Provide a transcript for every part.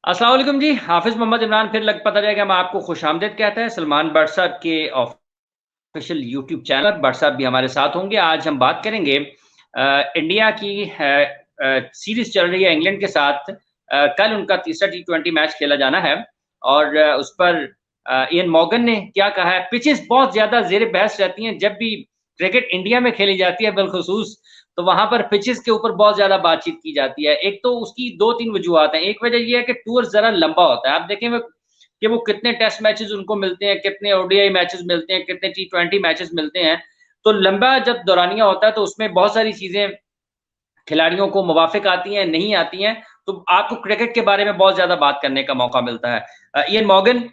अस्सलाम वालेकुम जी। हाफिज़ मोहम्मद इमरान फिर लग पता चलेगा, मैं आपको खुशामदीद कहता है सलमान बट साहब के ऑफिशियल यूट्यूब चैनल पर। बट साहब भी हमारे साथ होंगे। आज हम बात करेंगे इंडिया की सीरीज चल रही है इंग्लैंड के साथ। कल उनका तीसरा टी20 मैच खेला जाना है और उस पर इयन मॉर्गन ने क्या कहा है। पिचेस बहुत ज्यादा जेर बहस रहती हैं जब भी क्रिकेट इंडिया में खेली जाती है बिलखुसूस, तो वहां पर पिचेस के ऊपर बहुत ज्यादा बातचीत की जाती है। एक तो उसकी दो तीन वजूहत हैं। एक वजह यह है कि टूर जरा लंबा होता है। आप देखें कि वो कितने टेस्ट मैचेस उनको मिलते हैं, कितने ओडीआई मैचेस मिलते हैं, कितने टी20 मैचेस मिलते हैं। तो लंबा जब दौरानिया होता है तो उसमें बहुत सारी चीजें खिलाड़ियों को मुवाफिक आती हैं, नहीं आती हैं, तो आपको क्रिकेट के बारे में बहुत ज्यादा बात करने का मौका मिलता है। इयन मॉर्गन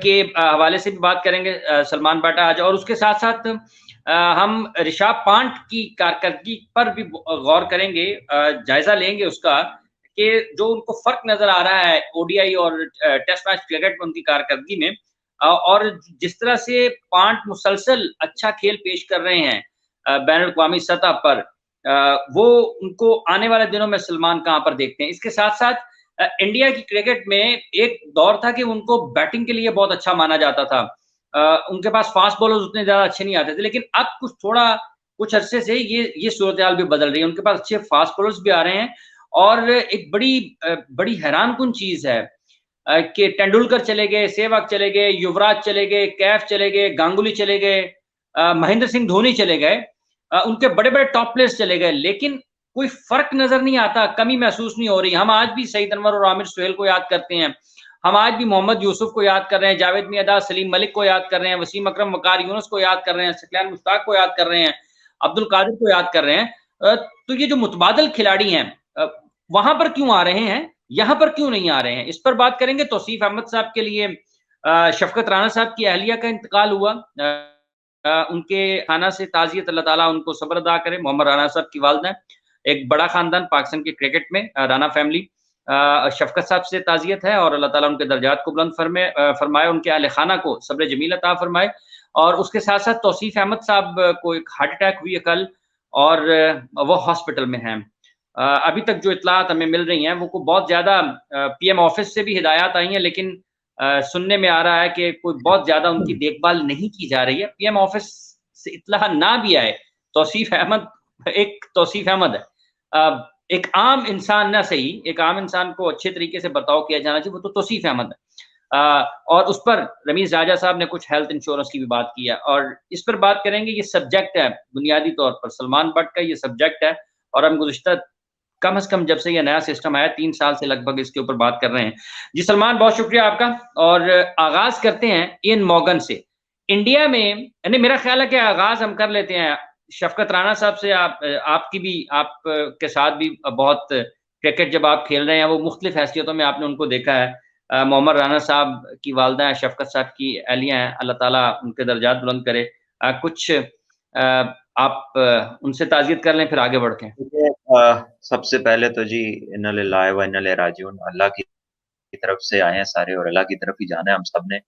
के हवाले से भी बात करेंगे सलमान बट आज, और उसके साथ साथ हम ऋषभ पंत की कारकर्दगी पर भी गौर करेंगे, जायजा लेंगे उसका कि जो उनको फर्क नजर आ रहा है ओडीआई और टेस्ट मैच क्रिकेट में उनकी कारकर्दगी में, और जिस तरह से पंत मुसलसल अच्छा खेल पेश कर रहे हैं बैन अवी सतह पर, वो उनको आने वाले दिनों में सलमान कहां पर देखते हैं। इसके साथ साथ इंडिया की क्रिकेट में एक दौर था कि उनको बैटिंग के लिए बहुत अच्छा माना जाता था। उनके पास फास्ट बॉलर्स उतने ज्यादा अच्छे नहीं आते थे, लेकिन अब कुछ अरसे से ये सूरत हाल भी बदल रही है। उनके पास अच्छे फास्ट बॉलर्स भी आ रहे हैं। और एक बड़ी हैरान कुन चीज है कि तेंदुलकर चले गए, सहवाग चले गए, युवराज चले गए, कैफ चले गए, गांगुली चले गए, महेंद्र सिंह धोनी चले गए, उनके बड़े बड़े टॉप प्लेयर्स चले गए, लेकिन कोई फर्क नजर नहीं आता, कमी महसूस नहीं हो रही। हम आज भी सईद अनवर और आमिर सुहेल को याद करते हैं। हम आज भी मोहम्मद यूसुफ को याद कर रहे हैं, जावेद मियादाद, सलीम मलिक को याद कर रहे हैं, वसीम अकरम, वकार यूनुस को याद कर रहे हैं, सकलैन मुश्ताक को याद कर रहे हैं, अब्दुल कादिर को याद कर रहे हैं। तो ये जो मुतबादल खिलाड़ी हैं, वहां पर क्यों आ रहे हैं, यहां पर क्यों नहीं आ रहे हैं, इस पर बात करेंगे। तौसीफ अहमद साहब के लिए शफकत राना साहब की अहलिया का इंतकाल हुआ, उनके खाना से ताजियत, अल्लाह ताला उनको सब्र अदा करे। मोहम्मद राना साहब की वालदा, एक बड़ा खानदान पाकिस्तान के क्रिकेट में, राना फैमिली। शफकत साहब से ताजियत है और अल्लाह ताला उनके दर्जात को बुलंद फरमाए, उनके अहल खाना को सब्र जमील अता फरमाए। और उसके साथ साथ तौसीफ अहमद साहब को एक हार्ट अटैक हुई है कल, और वो हॉस्पिटल में हैं। अभी तक जो इतलात हमें मिल रही हैं वो बहुत ज्यादा पीएम ऑफिस से भी हिदायत आई हैं, लेकिन सुनने में आ रहा है कि कोई बहुत ज्यादा उनकी देखभाल नहीं की जा रही है। पीएम ऑफिस से इतला ना भी आए, तौसीफ अहमद एक तौसीफ अहमद है। एक आम इंसान ना सही, एक आम इंसान को अच्छे तरीके से बर्ताव किया जाना चाहिए, वो तो तौसीफ अहमद है। और उस पर रमीज राजा साहब ने कुछ हेल्थ इंश्योरेंस की भी बात की है, और इस पर बात करेंगे। ये सब्जेक्ट है बुनियादी तौर पर सलमान बट का, ये सब्जेक्ट है, और हम गुज़िश्ता कम से कम जब से ये नया सिस्टम आया 3 साल से लगभग इसके ऊपर बात कर रहे हैं। जी सलमान, बहुत शुक्रिया आपका। और आगाज करते हैं इयन मॉर्गन से। इंडिया में यानी मेरा ख्याल है कि आगाज हम कर लेते हैं शफकत राणा साहब से। आपकी भी, आप के साथ भी बहुत क्रिकेट जब आप खेल रहे हैं, वो मुख्तलिफ हैसियतों में आपने उनको देखा है। मोहम्मद राना साहब की वालदा हैं, शफकत साहब की अहलिया हैं, अल्लाह ताला उनके दर्जात बुलंद करे। कुछ आप उनसे ताज़ियत कर लें, फिर आगे बढ़ते हैं। देखिए, सबसे पहले तो जी इन्ना लिल्लाहि व इन्ना इलैहि राजिऊन, अल्लाह की तरफ से आए हैं सारे और अल्लाह की तरफ ही जाना है हम सब ने।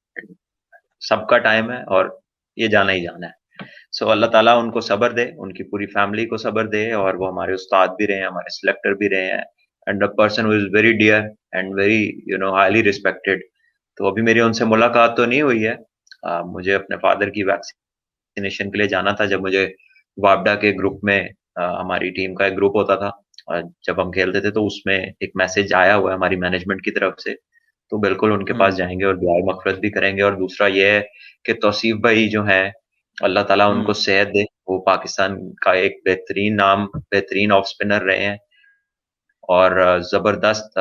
सबका टाइम है और ये जाना ही जाना है। सो अल्लाह ताला उनको सब्र दे, उनकी पूरी फैमिली को सब्र दे, और वो हमारे उस्ताद भी रहे हैं, हमारे सिलेक्टर भी रहे हैं, and a person who is very dear and very highly respected. तो अभी मेरी उनसे मुलाकात तो नहीं हुई है। मुझे अपने फादर की वैक्सीनेशन के लिए जाना था, जब मुझे वापडा के ग्रुप में, हमारी टीम का एक ग्रुप होता था, जब हम खेलते थे, तो उसमें एक मैसेज आया हुआ है हमारी मैनेजमेंट की तरफ से। तो बिल्कुल उनके पास जाएंगे और दुआए मगफिरत भी करेंगे। और दूसरा ये है कि तौसीफ भाई जो हैं, अल्लाह ताला उनको सेहत दे। वो पाकिस्तान का एक बेहतरीन नाम, बेहतरीन ऑफ स्पिनर रहे हैं, और जबरदस्त,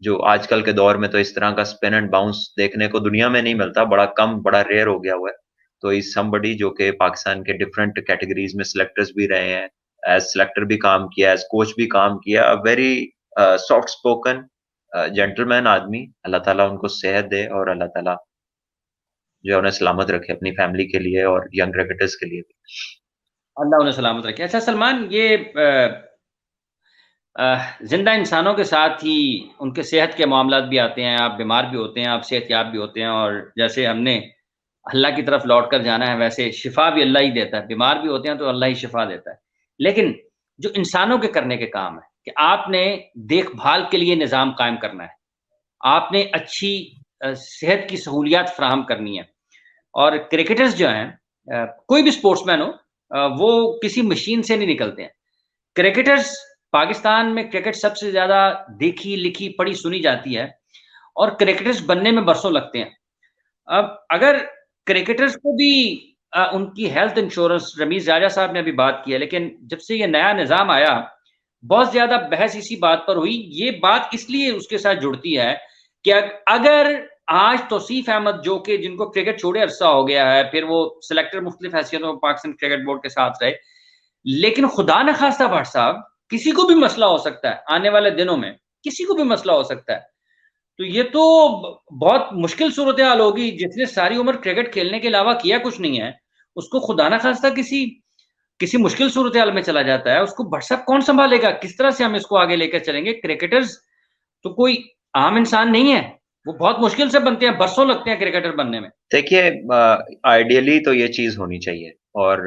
जो आजकल के दौर में तो इस तरह का स्पिन एंड बाउंस देखने को दुनिया में नहीं मिलता, बड़ा कम, बड़ा रेयर हो गया हुआ है। तो इस समबडी जो कि पाकिस्तान के डिफरेंट कैटेगरीज में सिलेक्टर्स भी रहे हैं, एज सिलेक्टर भी काम किया, एज कोच भी काम किया, वेरी सॉफ्ट स्पोकन जेंटलमैन आदमी। अल्लाह ताला उनको सेहत दे और अल्लाह ताला जो है उन्हें सलामत रखे अपनी फैमिली के लिए और यंग क्रिकेटर्स के लिए भी। अल्लाह उन्हें सलामत रखे। अच्छा सलमान, ये जिंदा इंसानों के साथ ही उनके सेहत के मामला भी आते हैं। आप बीमार भी होते हैं, आप सेहतयाब भी होते हैं, और जैसे हमने अल्लाह की तरफ लौट कर जाना है, वैसे शिफा भी अल्लाह ही देता है। बीमार भी होते हैं तो अल्लाह ही शिफा देता है। लेकिन जो इंसानों के करने के काम है कि आपने देखभाल के लिए निज़ाम कायम करना है, आपने अच्छी सेहत की सहूलियात फराहम करनी है। और क्रिकेटर्स जो हैं, कोई भी स्पोर्ट्समैन हो, वो किसी मशीन से नहीं निकलते हैं। क्रिकेटर्स, पाकिस्तान में क्रिकेट सबसे ज़्यादा देखी, लिखी, पढ़ी, सुनी जाती है और क्रिकेटर्स बनने में बरसों लगते हैं। अब अगर क्रिकेटर्स को भी उनकी हेल्थ इंश्योरेंस, रमीज़ राजा साहब ने अभी बात की है, लेकिन जब से ये नया निज़ाम आया, बहुत ज़्यादा बहस इसी बात पर हुई। ये बात इसलिए उसके साथ जुड़ती है कि अगर आज तौसीफ अहमद, जो कि जिनको क्रिकेट छोड़े अरसा हो गया है, फिर वो सिलेक्टर मुख्तलिफ हैसियतों में पाकिस्तान क्रिकेट बोर्ड के साथ रहे, लेकिन खुदा न खास्ता भट्ट साहब, किसी को भी मसला हो सकता है आने वाले दिनों में, किसी को भी मसला हो सकता है। तो ये तो बहुत मुश्किल सूरत हाल होगी। जिसने सारी उम्र क्रिकेट खेलने के अलावा किया कुछ नहीं है, उसको खुदा ना खास्ता किसी किसी मुश्किल सूरत हाल में चला जाता है, उसको भट्ट साहब कौन संभालेगा? किस तरह से हम इसको आगे लेकर चलेंगे? क्रिकेटर्स तो कोई आम इंसान नहीं है, वो बहुत मुश्किल से बनते हैं, बरसों लगते हैं क्रिकेटर बनने में। देखिए, आइडियली तो ये चीज होनी चाहिए। और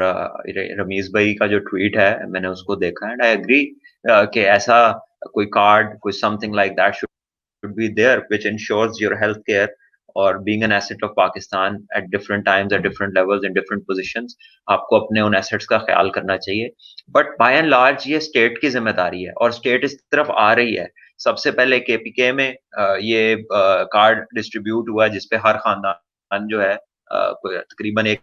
रमीज भाई का जो ट्वीट है, मैंने उसको देखा एंड आई एग्री कि ऐसा कोई कार्ड, कोई something like that should be there which ensures your health care और being an asset of Pakistan at different times, at different levels, in different positions. आपको अपने उन एसेट्स का ख्याल करना चाहिए। बट बाय एंड लार्ज ये स्टेट की जिम्मेदारी है और स्टेट इस तरफ आ रही है। सबसे पहले केपीके में ये कार्ड डिस्ट्रीब्यूट हुआ जिसपे हर खानदान जो है तकरीबन 1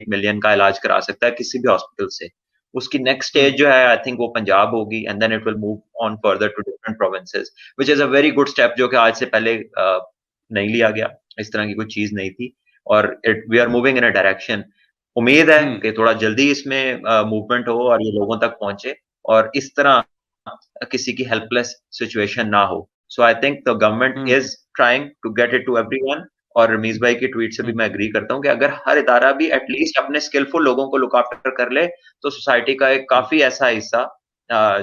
मिलियन का इलाज करा सकता है किसी भी हॉस्पिटल से। उसकी नेक्स्ट स्टेज जो है, आई थिंक वो पंजाब होगी and then it will move on further to different provinces, which is a very good step, जो कि आज से पहले नहीं लिया गया। इस तरह की कोई चीज नहीं थी और we are moving in a direction. उम्मीद है कि थोड़ा जल्दी इसमें मूवमेंट हो और ये लोगों तक पहुंचे और इस तरह किसी की हेल्पलेस सिचुएशन ना हो। So I think the government is trying to get it to everyone. और रमीज भाई की ट्वीट से भी मैं एग्री करता हूँ कि अगर हर इदारा भी एटलीस्ट अपने स्किलफुल लोगों को लुक आफ्टर कर ले, तो सोसाइटी का एक काफी ऐसा हिस्सा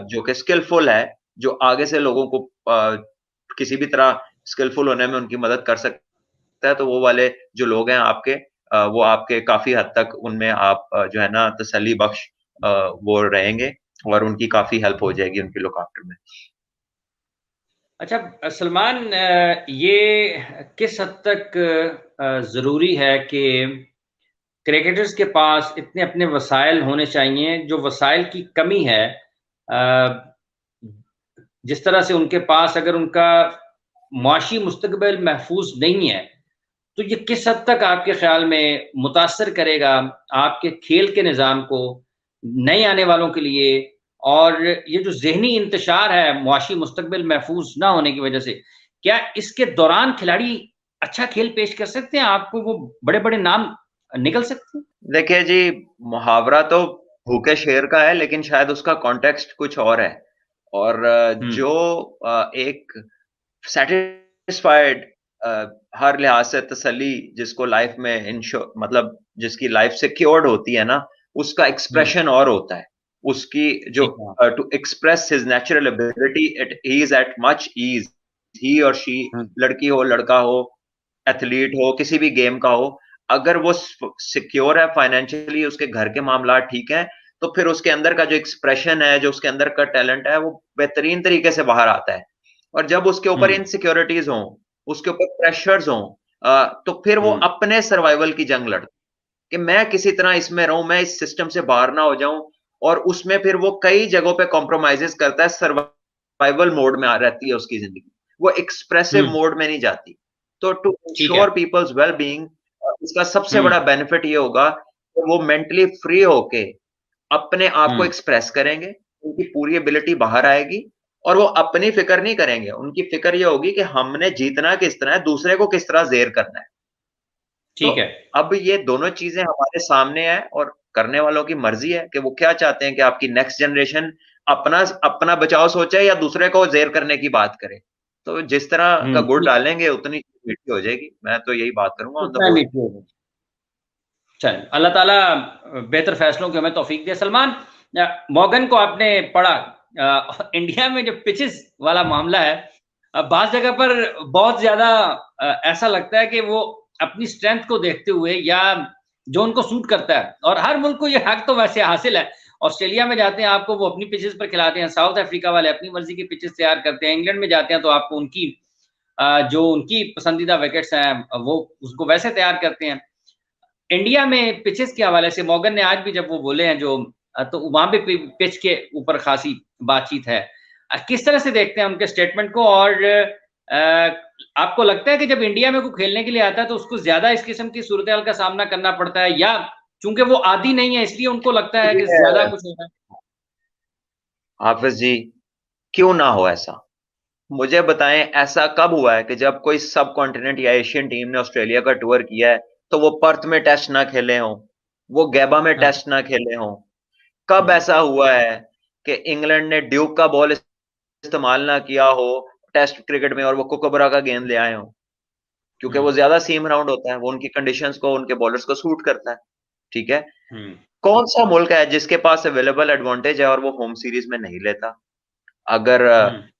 जो कि स्किलफुल है, जो आगे से लोगों को किसी भी तरह स्किलफुल होने में उनकी मदद कर सकता है, तो वो वाले जो लोग हैं आपके, वो आपके काफी हद तक उनमें आप जो है ना तसल्ली बख्श वो रहेंगे और उनकी काफी हेल्प हो जाएगी उनकी लुक आफ्टर में। अच्छा सलमान, ये किस हद तक ज़रूरी है कि क्रिकेटर्स के पास इतने अपने वसाइल होने चाहिए, जो वसाइल की कमी है, जिस तरह से उनके पास अगर उनका मुआशी मुस्तकबिल महफूज नहीं है, तो ये किस हद तक आपके ख्याल में मुतासर करेगा आपके खेल के निज़ाम को, नए आने वालों के लिए? और ये जो ज़हनी इंतशार है मुआशी मुस्तकबिल महफूज ना होने की वजह से, क्या इसके दौरान खिलाड़ी अच्छा खेल पेश कर सकते हैं? आपको वो बड़े-बड़े नाम निकल सकते हैं? देखिए जी, मुहावरा तो भूखे शेर का है, लेकिन शायद उसका कॉन्टेक्स्ट कुछ और है। और जो एक सैटिस्फाइड, हर लिहाज से तसल्ली जिसको लाइफ में मतलब जिसकी लाइफ सिक्योर्ड होती है ना, उसका एक्सप्रेशन और होता है। उसकी जो to express his natural ability, he is at much ease, he और शी, लड़की हो लड़का हो, एथलीट हो, किसी भी गेम का हो, अगर वो सिक्योर है फाइनेंशियली, उसके घर के मामला ठीक है, तो फिर उसके अंदर का जो एक्सप्रेशन है, जो उसके अंदर का टैलेंट है, वो बेहतरीन तरीके से बाहर आता है। और जब उसके ऊपर इनसिक्योरिटीज हों, उसके ऊपर प्रेशर्स हों, तो फिर वो अपने सर्वाइवल की जंग लड़ता कि मैं किसी तरह इसमें रहूं, मैं इस सिस्टम से बाहर ना हो जाऊं। और उसमें फिर वो कई जगहों पे कॉम्प्रोमाइजेस करता है, सर्वाइवल मोड में आ रहती है उसकी जिंदगी, वो एक्सप्रेसिव मोड में नहीं जाती। तो to ensure people's well being, इसका सबसे बड़ा बेनिफिट ये होगा कि वो मेंटली फ्री होके अपने आप को एक्सप्रेस करेंगे, उनकी पूरी एबिलिटी बाहर आएगी और वो अपनी फिक्र नहीं करेंगे। उनकी फिक्र ये होगी कि हमने जीतना किस तरह है, दूसरे को किस तरह जेर करना है। ठीक है। अब ये दोनों चीजें हमारे सामने है और करने वालों की मर्जी है कि वो क्या चाहते हैं कि आपकी नेक्स्ट जनरेशन अपना अपना बचाव सोचे या दूसरे को जेर करने की बात करे। तो जिस तरह का गुड़ डालेंगे उतनी मीठी हो जाएगी। मैं तो यही बात करूंगा ऑन द बोर्ड। चल, अल्लाह ताला बेहतर फैसलों की हमें तौफीक दे। सलमान, मॉर्गन को आपने पढ़ा, इंडिया में जो पिचेस वाला मामला है, बाज़ जगह पर बहुत ज़्यादा ऐसा लगता है कि वो अपनी स्ट्रेंथ को देखते हुए या जो उनको सूट करता है, और हर मुल्क को ये हक तो वैसे हासिल है। ऑस्ट्रेलिया में जाते हैं आपको वो अपनी पिचेस पर खिलाते हैं, साउथ अफ्रीका वाले अपनी मर्जी की पिचेस तैयार करते हैं, इंग्लैंड में जाते हैं तो आपको उनकी जो उनकी पसंदीदा विकेट्स हैं वो उसको वैसे तैयार करते हैं। इंडिया में पिचेस के हवाले से मॉर्गन ने आज भी जब वो बोले हैं जो तो वहां भी पिच के ऊपर खासी बातचीत है। किस तरह से देखते हैं उनके स्टेटमेंट को, और आपको लगता है कि जब इंडिया में कोई खेलने के लिए आता है तो उसको ज्यादा इस किस्म की सूरत हाल का सामना करना पड़ता है, या चूंकि वो आदी नहीं है इसलिए उनको लगता है कि ज्यादा कुछ होता है? हाफिज जी, क्यों ना हो ऐसा? मुझे बताएं, ऐसा कब हुआ है कि जब कोई सब कॉन्टिनेंट या एशियन टीम ने ऑस्ट्रेलिया का टूर किया है तो वो पर्थ में टेस्ट ना खेले हों, वो गैबा में हाँ। टेस्ट ना खेले हों? कब ऐसा हुआ है कि इंग्लैंड ने ड्यूक का बॉल इस्तेमाल ना किया हो टेस्ट क्रिकेट में और वो कोकोबरा का गेंद ले आए हो? क्योंकि वो ज्यादा सीम राउंड होता है, वो उनकी कंडीशंस को, उनके बॉलर्स को सूट करता है। ठीक है। कौन सा मुल्क है जिसके पास अवेलेबल एडवांटेज है और वो होम सीरीज में नहीं लेता? अगर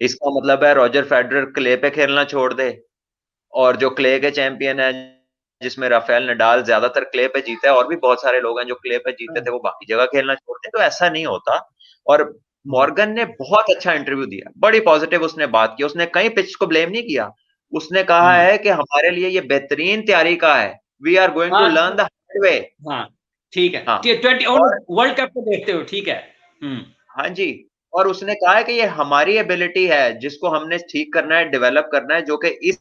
इसका मतलब है रॉजर फेडरर क्ले पे खेलना छोड़ दे, और जो क्ले के चैंपियन है जिसमें राफेल नडाल ज्यादातर क्ले पे जीते हैं, और भी बहुत सारे लोग हैं जो क्ले पे जीते थे, वो बाकी जगह खेलना छोड़ते हैं, तो ऐसा नहीं होता। और मॉर्गन ने बहुत अच्छा इंटरव्यू दिया, बड़ी पॉजिटिव उसने बात की, उसने कहीं पिच को ब्लेम नहीं किया। उसने कहा है कि हमारे लिए ये बेहतरीन तैयारी का है, we are going to learn the hard way. हाँ ठीक है। हाँ। T20 और और वर्ल्ड कप को देखते हो, ठीक है। हाँ जी, और उसने कहा है कि ये हमारी एबिलिटी है जिसको हमने ठीक करना है, डेवलप करना है, जो कि इस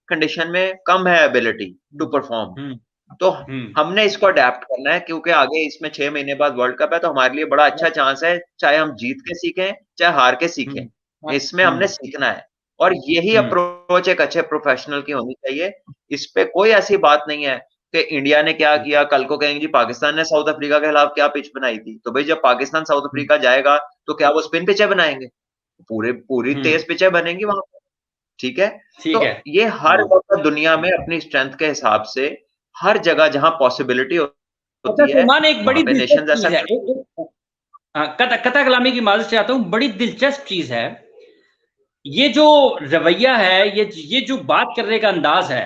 कंडीशन में कम है एबिलिटी टू परफॉर्म। तो हमने इसको अडेप्ट करना है, क्योंकि आगे इसमें 6 महीने बाद वर्ल्ड कप है, तो हमारे लिए बड़ा अच्छा चांस है, चाहे हम जीत के सीखें चाहे हार के सीखें, इसमें हमने सीखना है। और यही अप्रोच एक अच्छे प्रोफेशनल की होनी चाहिए। इस पे कोई ऐसी बात नहीं है कि इंडिया ने क्या किया, कल को कहेंगे जी पाकिस्तान ने साउथ अफ्रीका के खिलाफ क्या पिच बनाई थी, तो भाई जब पाकिस्तान साउथ अफ्रीका जाएगा तो क्या वो स्पिन पिचे बनाएंगे? पूरी तेज पिचे बनेंगी वहां पर। ठीक है। ठीक तो है। ये हर वक्त दुनिया में अपनी स्ट्रेंथ के हिसाब से हर जगह जहां पॉसिबिलिटी अच्छा होती है सलमान, एक वहां बड़ी पे दिलचस्प नेशन ऐसा चीज है, कर। कथा कलामी की माजूर चाहता हूँ, बड़ी दिलचस्प चीज है ये जो रवैया है, ये जो बात करने का अंदाज है,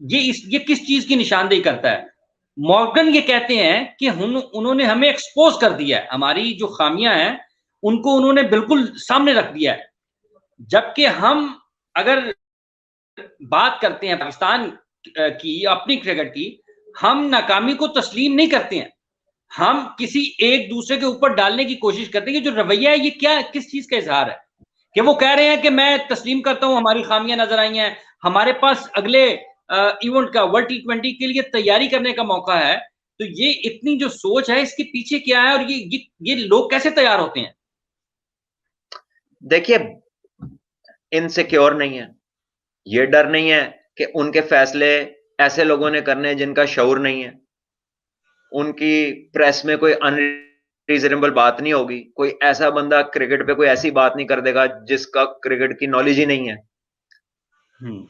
ये किस चीज की निशानदेही करता है? मॉर्गन ये कहते हैं कि उन्होंने हमें एक्सपोज कर दिया है, हमारी जो खामियां हैं उनको उन्होंने बिल्कुल सामने रख दिया है। जबकि हम अगर बात करते हैं पाकिस्तान की, अपनी क्रिकेट की, हम नाकामी को तस्लीम नहीं करते हैं। हम किसी एक दूसरे के ऊपर डालने की कोशिश करते हैं कि जो रवैया है ये क्या, किस चीज का इजहार है। कि वो कह रहे हैं कि मैं तस्लीम करता हूं हमारी खामियां नजर आई हैं, हमारे पास अगले इवेंट का वर्ल्ड T20 के लिए तैयारी करने का मौका है। तो ये इतनी जो सोच है इसके पीछे क्या है, और ये लोग कैसे तैयार होते हैं? देखिए, इनसिक्योर नहीं है, ये डर नहीं है कि उनके फैसले ऐसे लोगों ने करने हैं जिनका शऊर नहीं है, उनकी प्रेस में कोई अनरीजनेबल बात नहीं होगी, कोई ऐसा बंदा क्रिकेट पे कोई ऐसी बात नहीं कर देगा जिसका क्रिकेट की नॉलेज ही नहीं है।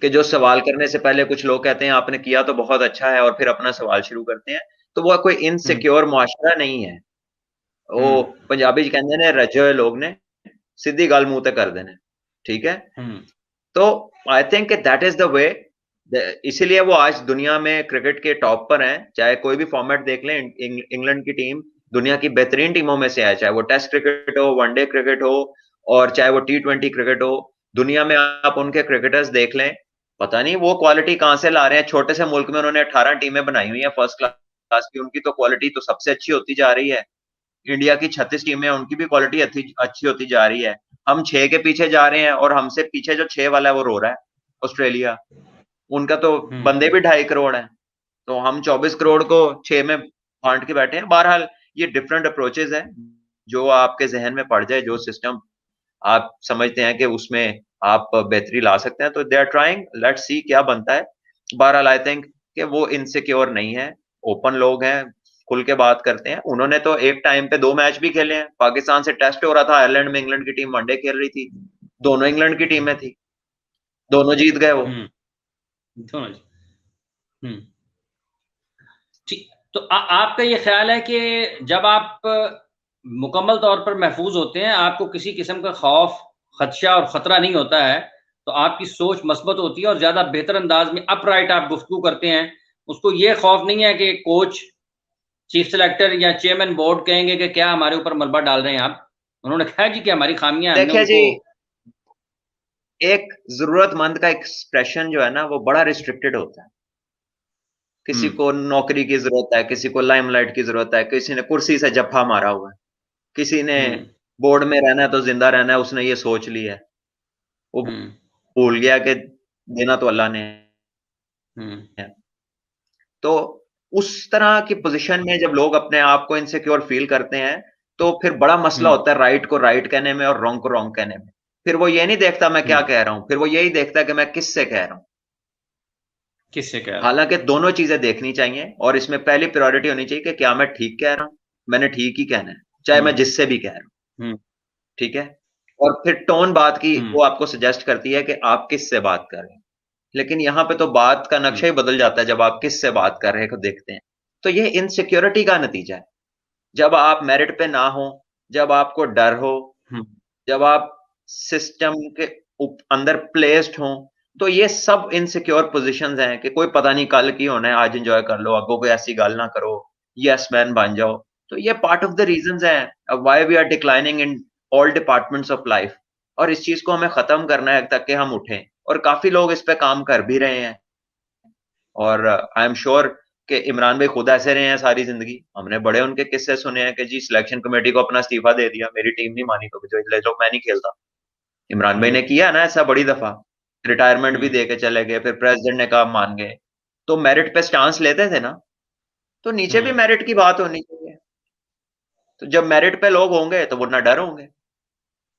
कि जो सवाल करने से पहले कुछ लोग कहते हैं आपने किया तो बहुत अच्छा है, और फिर अपना सवाल शुरू करते हैं। तो वो कोई इनसिक्योर मुआशरा नहीं है। वो पंजाबी कहते ने रजे लोग ने सीधी गल मुंह ते कर देने। ठीक है। तो I think that is the way. इसीलिए वो आज दुनिया में क्रिकेट के टॉप पर हैं। चाहे कोई भी फॉर्मेट देख लें, इंग्लैंड की टीम दुनिया की बेहतरीन टीमों में से है, चाहे वो टेस्ट क्रिकेट हो, वनडे क्रिकेट हो, और चाहे वो T20 क्रिकेट हो। दुनिया में आप उनके क्रिकेटर्स देख लें, पता नहीं वो क्वालिटी कहां से ला रहे हैं। छोटे से मुल्क में उन्होंने 18 टीमें बनाई हुई हैं फर्स्ट क्लास की, उनकी तो क्वालिटी तो सबसे अच्छी होती जा रही है। इंडिया की 36 टीमें, उनकी भी क्वालिटी अच्छी होती जा रही है। हम 6 के पीछे जा रहे हैं, और हमसे पीछे जो 6 वाला है वो रो रहा है, ऑस्ट्रेलिया। उनका तो बंदे भी 2.5 करोड़ हैं, तो हम 24 करोड़ को 6 में बांट के बैठे हैं। बहरहाल ये डिफरेंट अप्रोचेज हैं, जो आपके जहन में पड़ जाए, जो सिस्टम आप समझते हैं कि उसमें आप बेहतरी ला सकते हैं, तो they are trying, let's see क्या बनता है। बहरहाल आई थिंक कि वो इनसिक्योर नहीं है, ओपन लोग हैं, खुल के बात करते हैं। उन्होंने तो एक टाइम पे 2 मैच भी खेले हैं। पाकिस्तान से टेस्ट हो रहा था आयरलैंड में, इंग्लैंड की टीम वनडे खेल रही थी, दोनों इंग्लैंड की टीमें थी, दोनों जीत गए वो। दोनों। ठीक। तो आपका ये ख्याल है कि जब आप मुकम्मल तौर पर महफूज होते हैं, आपको किसी किस्म का खौफ, खदशा और खतरा नहीं होता है, तो आपकी सोच मस्बत होती है और ज्यादा बेहतर अंदाज में अपराइट आप गुफ्तगू करते हैं। उसको ये खौफ नहीं है कि कोच, चीफ सेलेक्टर या चेयरमैन बोर्ड कहेंगे कि क्या हमारे ऊपर मलबा डाल रहे हैं आप। उन्होंने कहा जी कि हमारी खामियां, हमने देखिए जी, उनको। एक जरूरतमंद का एक्सप्रेशन जो है ना वो बड़ा रिस्ट्रिक्टेड होता है। किसी को नौकरी की जरूरत है, किसी को लाइमलाइट की जरूरत है, किसी ने कुर्सी से जफ्फा मारा हुआ है, किसी ने बोर्ड में रहना है तो जिंदा रहना है, उसने ये सोच लिया है, वो भूल गया कि देना तो अल्लाह ने है। तो उस तरह की पोजीशन में जब लोग अपने आप को इनसिक्योर फील करते हैं तो फिर बड़ा मसला होता है राइट को राइट कहने में और रॉन्ग को रॉन्ग कहने में। फिर वो ये नहीं देखता मैं क्या कह रहा हूं, फिर वो यही देखता है कि मैं किससे कह रहा हूं। किससे कह रहा हूं? हालांकि दोनों चीजें देखनी चाहिए और इसमें पहली प्रायोरिटी होनी चाहिए कि क्या मैं ठीक कह रहा हूं, मैंने ठीक ही कहना है, चाहे मैं जिससे भी कह रहा हूं। ठीक है। और फिर टोन बात की वो आपको सजेस्ट करती है कि आप किससे बात कर रहे हैं। लेकिन यहां पे तो बात का नक्शा ही बदल जाता है जब आप किससे बात कर रहे हो देखते हैं। तो ये इनसिक्योरिटी का नतीजा है। जब आप मेरिट पे ना हो, जब आपको डर हो, जब आप सिस्टम के अंदर प्लेस्ड हो, तो ये सब इनसिक्योर पोजीशंस हैं कि कोई पता नहीं कल की होना है, आज एंजॉय कर लो, अगो कोई ऐसी गल ना करो, यस मैन बन जाओ। तो ये पार्ट ऑफ द रीजंस हैं why we are declining in all departments of life. और इस चीज को हमें खत्म करना है ताकि हम उठें, और काफी लोग इस पे काम कर भी रहे हैं। और आई एम श्योर कि इमरान भाई खुद ऐसे रहे हैं सारी जिंदगी। हमने बड़े उनके किस्से सुने हैं कि जी सिलेक्शन कमेटी को अपना इस्तीफा दे दिया, मेरी टीम नहीं मानी तो जो ले लो मैं नहीं खेलता। इमरान भाई ने किया ना ऐसा बड़ी दफा, रिटायरमेंट भी दे के चले गए, फिर प्रेसिडेंट ने कहा मान गए। तो मेरिट पे स्टांस लेते थे ना, तो नीचे भी मेरिट की बात होनी चाहिए। तो जब मेरिट पे लोग होंगे तो वो ना डर होंगे,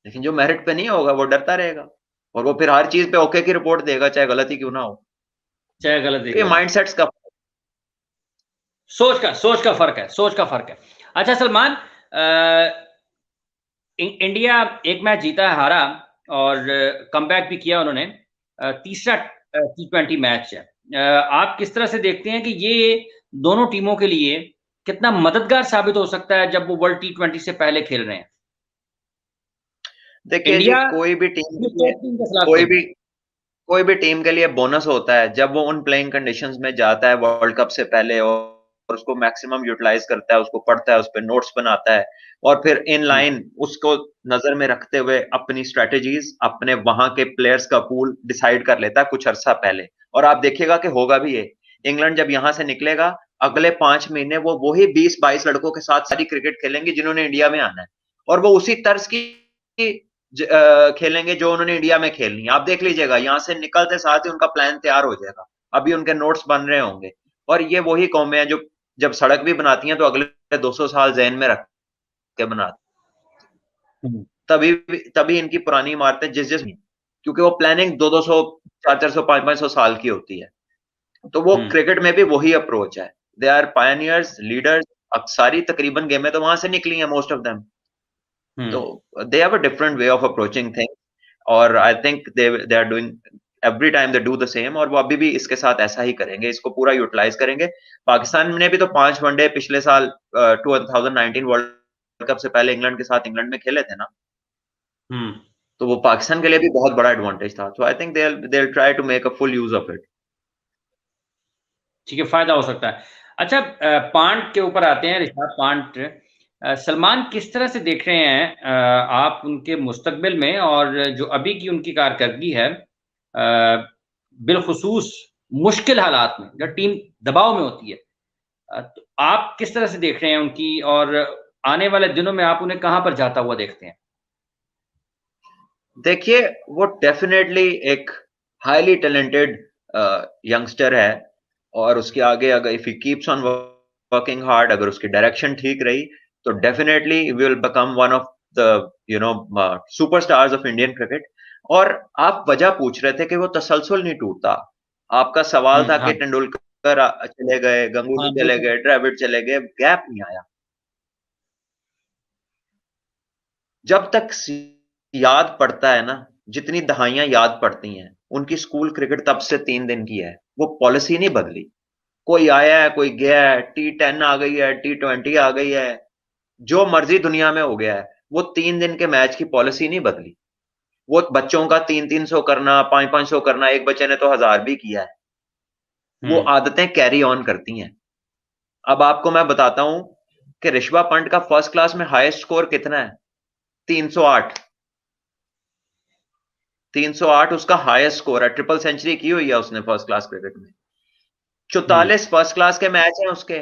लेकिन जो मेरिट पे नहीं होगा वो डरता रहेगा, और वो फिर हर चीज पे ओके की रिपोर्ट देगा चाहे गलती क्यों ना हो। चाहे गलती तो ये क्यों ना हो। माइंडसेट्स का सोच का फर्क है, सोच का फर्क है। अच्छा सलमान, इंडिया एक मैच जीता है, हारा, और कमबैक भी किया उन्होंने। तीसरा T20 मैच है। आप किस तरह से देखते हैं कि ये दोनों टीमों के लिए कितना मददगार साबित हो सकता है जब वो वर्ल्ड T20 से पहले खेल रहे हैं? देखिए जी, इंडिया कोई भी टीम के लिए, टीम का खिलाफ कोई खेल रहा भी है। कोई भी टीम के लिए बोनस होता है जब वो उन प्लेइंग कंडीशंस में जाता है वर्ल्ड कप से पहले, और उसको मैक्सिमम यूटिलाइज करता है, उसको पढ़ता है, उस पर नोट्स बनाता है, और फिर इन लाइन उसको नजर में रखते हुए अपनी स्ट्रेटेजीज, अपने वहां के प्लेयर्स का पूल डिसाइड कर लेता है कुछ अरसा पहले। और आप देखिएगा कि होगा भी ये। इंग्लैंड जब यहां से निकलेगा, अगले 5 महीने वो वही 20-22 लड़कों के साथ सारी क्रिकेट खेलेंगे जिन्होंने इंडिया में आना है, और वो उसी तर्ज की खेलेंगे जो उन्होंने इंडिया में खेलनी है। आप देख लीजिएगा, यहाँ से निकलते साथ ही उनका प्लान तैयार हो जाएगा, अभी उनके नोट्स बन रहे होंगे। और ये वही कौमें हैं जो जब सड़क भी बनाती हैं तो अगले 200 साल जहन में रख के बनाती, तभी तभी इनकी पुरानी इमारतें जिस क्योंकि वो प्लानिंग 200-200, 400-400, 500-500 साल की होती है। तो वो क्रिकेट में भी वही अप्रोच है। They are pioneers, leaders. सारी तकरीबन गेमें तो वहां से निकली हैं, मोस्ट ऑफ देम। तो they have a different way of approaching things, और I think they are doing every time they do the same, और वो अभी भी इसके साथ ऐसा ही करेंगे, इसको पूरा यूटिलाइज करेंगे। पाकिस्तान ने भी तो 5 वनडे पिछले साल 2019 वर्ल्ड कप से पहले इंग्लैंड के साथ इंग्लैंड में खेले थे ना। तो वो पाकिस्तान के लिए भी बहुत बड़ा एडवांटेज था। So I think they will try to make a full use of it. ठीक है, फायदा हो सकता है। अच्छा, पांट के ऊपर आते हैं, ऋषभ पांट। सलमान, किस तरह से देख रहे हैं आप उनके मुस्तकबिल में, और जो अभी की उनकी कारकर्दगी है, बिलखुसूस मुश्किल हालात में जब टीम दबाव में होती है, तो आप किस तरह से देख रहे हैं उनकी, और आने वाले दिनों में आप उन्हें कहां पर जाता हुआ देखते हैं? देखिए, वो डेफिनेटली एक हाईली टैलेंटेड यंगस्टर है, और उसके आगे अगर if he keeps on working hard, अगर उसकी डायरेक्शन ठीक रही, तो definitely will become one of the superstars of Indian cricket. और आप वजह पूछ रहे थे कि वो तसलसल नहीं टूटता। आपका सवाल था कि हाँ। तेंदुलकर चले गए, गंगूली हाँ, चले बिल्कुल। गए, द्रविड़ चले गए, गैप नहीं आया। जब तक याद पड़ता है ना, जितनी दहाइयां याद पड़ती हैं, उनकी स्कूल क्रिकेट तब से 3 दिन की है, वो पॉलिसी नहीं बदली। कोई आया है, कोई गया है, T10 आ गई है, T20 आ गई है, जो मर्जी दुनिया में हो गया है, वो 3 दिन के मैच की पॉलिसी नहीं बदली। वो बच्चों का 300-300 करना, 500-500 करना, एक बच्चे ने तो 1000 भी किया है। वो आदतें कैरी ऑन करती हैं। अब आपको मैं बताता हूं कि ऋषभ पंत का फर्स्ट क्लास में हाईएस्ट स्कोर कितना है? 308। 308 उसका हाईएस्ट स्कोर है, ट्रिपल सेंचुरी की हुई है उसने फर्स्ट क्लास क्रिकेट में। 44 फर्स्ट क्लास के मैच हैं उसके,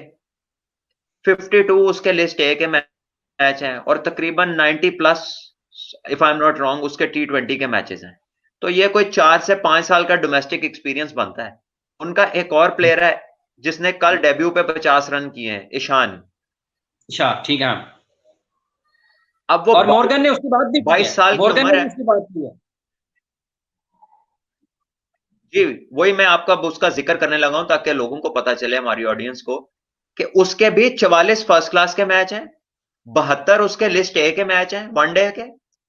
52 उसके लिस्ट ए के मैच हैं, और तकरीबन 90 plus, if I am not wrong, उसके T20 के मैचेस हैं। तो ये कोई 4 से 5 साल का डोमेस्टिक एक्सपीरियंस बनता है। उनका एक और प्लेयर है जिसने कल डेब्यू पे 50 रन किए हैं, ईशान। अच्छा, ठीक है। अब वो और मॉर्गन ने उसकी बात भी की 22 है, साल की मॉर्गन उम्र ने है। भी उसकी बात की है। जी, वही मैं आपका उसका जिक्र करने लगा हूं ताकि लोगों को पता चले, हमारी ऑडियंस को, कि उसके भी 44 फर्स्ट क्लास के मैच हैं, 72 उसके लिस्ट ए के मैच हैं वनडे के,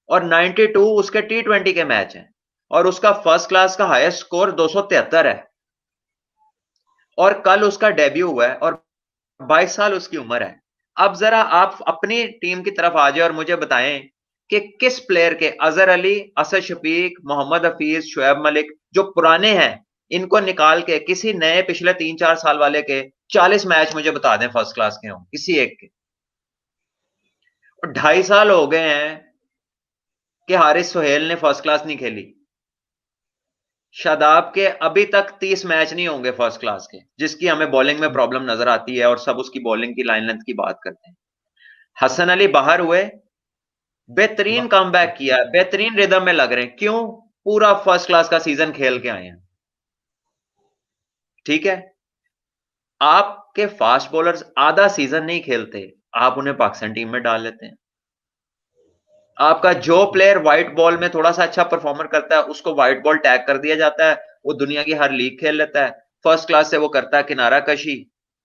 और 92 उसके T20 के मैच हैं, और उसका फर्स्ट क्लास का हाईएस्ट स्कोर 273 है, और कल उसका डेब्यू हुआ है, और 22 साल उसकी उम्र है। अब जरा आप अपनी टीम की तरफ आ जाए और मुझे बताएं कि किस प्लेयर के, अजहर अली, असद शफीक, मोहम्मद हफीज, शुएब मलिक, जो पुराने हैं, इनको निकाल के किसी नए पिछले 3-4 साल वाले के 40 मैच मुझे बता दें फर्स्ट क्लास के हों, किसी एक के। और 2.5 साल हो गए हैं कि हारिस सोहेल ने फर्स्ट क्लास नहीं खेली। शादाब के अभी तक 30 मैच नहीं होंगे फर्स्ट क्लास के, जिसकी हमें बॉलिंग में प्रॉब्लम नजर आती है, और सब उसकी बॉलिंग की लाइन लेंथ की बात करते हैं। हसन अली बाहर हुए, बेहतरीन कमबैक किया, बेहतरीन रिदम में लग रहे हैं, क्यों? पूरा फर्स्ट क्लास का सीजन खेल के आए हैं। ठीक है, आपके फास्ट बॉलर्स आधा सीजन नहीं खेलते, आप उन्हें पाकिस्तान टीम में डाल लेते हैं। आपका जो प्लेयर व्हाइट बॉल में थोड़ा सा अच्छा परफॉर्मर करता है, उसको व्हाइट बॉल टैग कर दिया जाता है, वो दुनिया की हर लीग खेल लेता है, फर्स्ट क्लास से वो करता है किनारा कशी।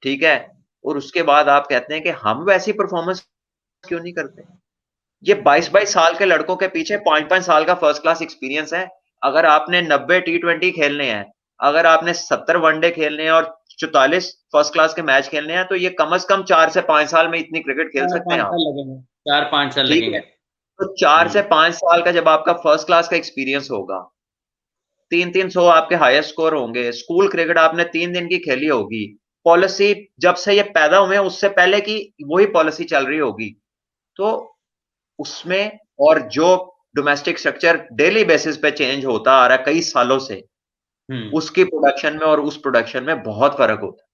ठीक है, और उसके बाद आप कहते हैं कि हम वैसी परफॉर्मेंस क्यों नहीं करते? ये 22-22 साल के लड़कों के पीछे 5-5 साल का फर्स्ट क्लास एक्सपीरियंस है। अगर आपने 90 T20 खेलने हैं, अगर आपने 70 वनडे खेलने हैं, और 44 फर्स्ट क्लास के मैच खेलने हैं, तो ये कम से कम 4 से 5 साल में इतनी क्रिकेट खेल चार सकते हैं पाँच आप। साल लगेंगे, 4-5 साल ठीक है, लगेंगे। तो 4 से 5 साल का जब आपका फर्स्ट क्लास का एक्सपीरियंस होगा, 300 आपके हाईएस्ट स्कोर होंगे, स्कूल क्रिकेट आपने 3 दिन की खेली होगी, पॉलिसी जब से ये पैदा हुए उससे पहले की वही पॉलिसी चल रही होगी, तो उसमें, और जो डोमेस्टिक स्ट्रक्चर डेली बेसिस पे चेंज होता आ रहा है कई सालों से, उसकी प्रोडक्शन में और उस प्रोडक्शन में बहुत फर्क होता है।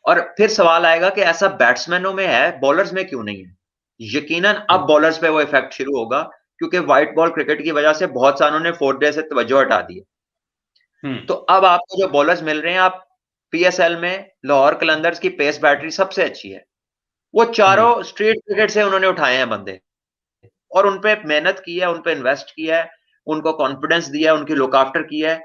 और फिर सवाल आएगा कि ऐसा बैट्समैनों में है, बॉलर्स में क्यों नहीं है? यकीनन अब बॉलर्स पे वो इफेक्ट शुरू होगा, क्योंकि व्हाइट बॉल क्रिकेट की वजह से बहुत सारों ने 4 डे से तवज्जो हटा दी है। तो अब आपको जो बॉलर्स मिल रहे हैं, आप PSL में लाहौर कलंदर्स की पेस बैटरी सबसे अच्छी है, वो चारों स्ट्रीट क्रिकेट से उन्होंने उठाए हैं बंदे, और उनपे मेहनत की है, उनपे इन्वेस्ट किया है, उनको कॉन्फिडेंस दिया है, उनकी लुक आफ्टर किया है,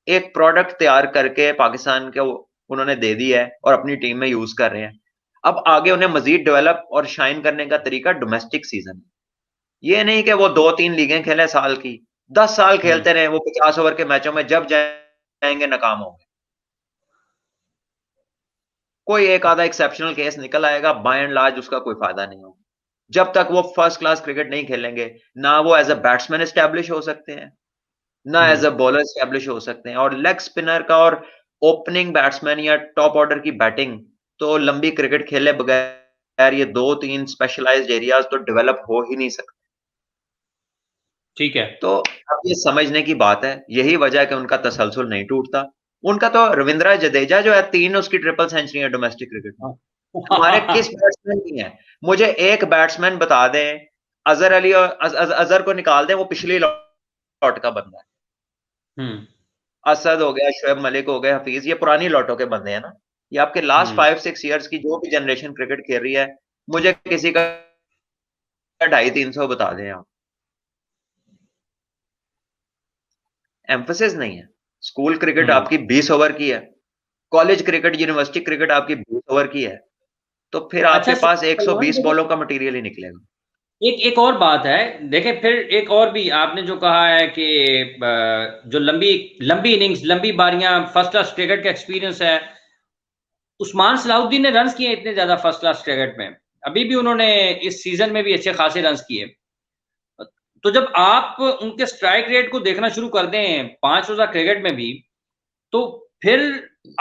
एक प्रोडक्ट तैयार करके पाकिस्तान के उन्होंने दे दी है, और अपनी टीम में यूज कर रहे हैं। अब आगे उन्हें मजीद डेवलप और शाइन करने का तरीका डोमेस्टिक सीजन। ये नहीं कि वो 2-3 लीगें खेले साल की, 10 साल खेलते रहे वो 50 ओवर के मैचों में, जब जाएंगे नाकाम होंगे। कोई एक आधा एक्सेप्शनल केस निकल आएगा, बाय एंड लार्ज उसका कोई फायदा नहीं होगा। जब तक वो फर्स्ट क्लास क्रिकेट नहीं खेलेंगे, ना वो एज अ बैट्समैन एस्टेब्लिश हो सकते हैं, ना एज अ बॉलर एस्टेब्लिश हो सकते हैं। और लेग स्पिनर का और ओपनिंग बैट्समैन या टॉप ऑर्डर की बैटिंग तो लंबी क्रिकेट खेले बगैर, ये 2-3 स्पेशलाइज्ड एरियाज तो डेवलप हो ही नहीं सकते। ठीक है, तो अब ये समझने की बात है, यही वजह है कि उनका तसलसल नहीं टूटता। उनका तो रविंद्र जडेजा जो है, 3 उसकी ट्रिपल सेंचुरी है डोमेस्टिक क्रिकेट में। हमारे किस बैट्समैन की है? मुझे एक बैट्समैन बता दें, अजहर अली और अजहर को निकाल दें, वो पिछली लॉट का बंदा है। असद हो गया, शुएब मलिक हो गए, हफीज, ये पुरानी लॉटों के बंदे हैं ना। ये आपके लास्ट 5-6 ईयर्स की जो भी जनरेशन क्रिकेट खेल रही है, मुझे किसी का 250-300 बता दें आप। एम्फोसिस नहीं है। स्कूल क्रिकेट आपकी 20 ओवर की है, कॉलेज क्रिकेट, यूनिवर्सिटी क्रिकेट आपकी 20 ओवर की है, तो फिर आपके अच्छा पास सलमान, 120 बॉलों का मटेरियल ही निकलेगा। एक और बात है, देखें फिर एक और भी आपने जो कहा है कि जो लंबी लंबी इनिंग्स, लंबी बारियां, फर्स्ट क्लास क्रिकेट का एक्सपीरियंस है। उस्मान सलाउद्दीन ने रन्स किए इतने ज्यादा फर्स्ट क्लास क्रिकेट में, अभी भी उन्होंने इस सीजन में भी अच्छे खासे रन्स किए। तो जब आप उनके स्ट्राइक रेट को देखना शुरू कर दें 5 रोजा क्रिकेट में भी, तो फिर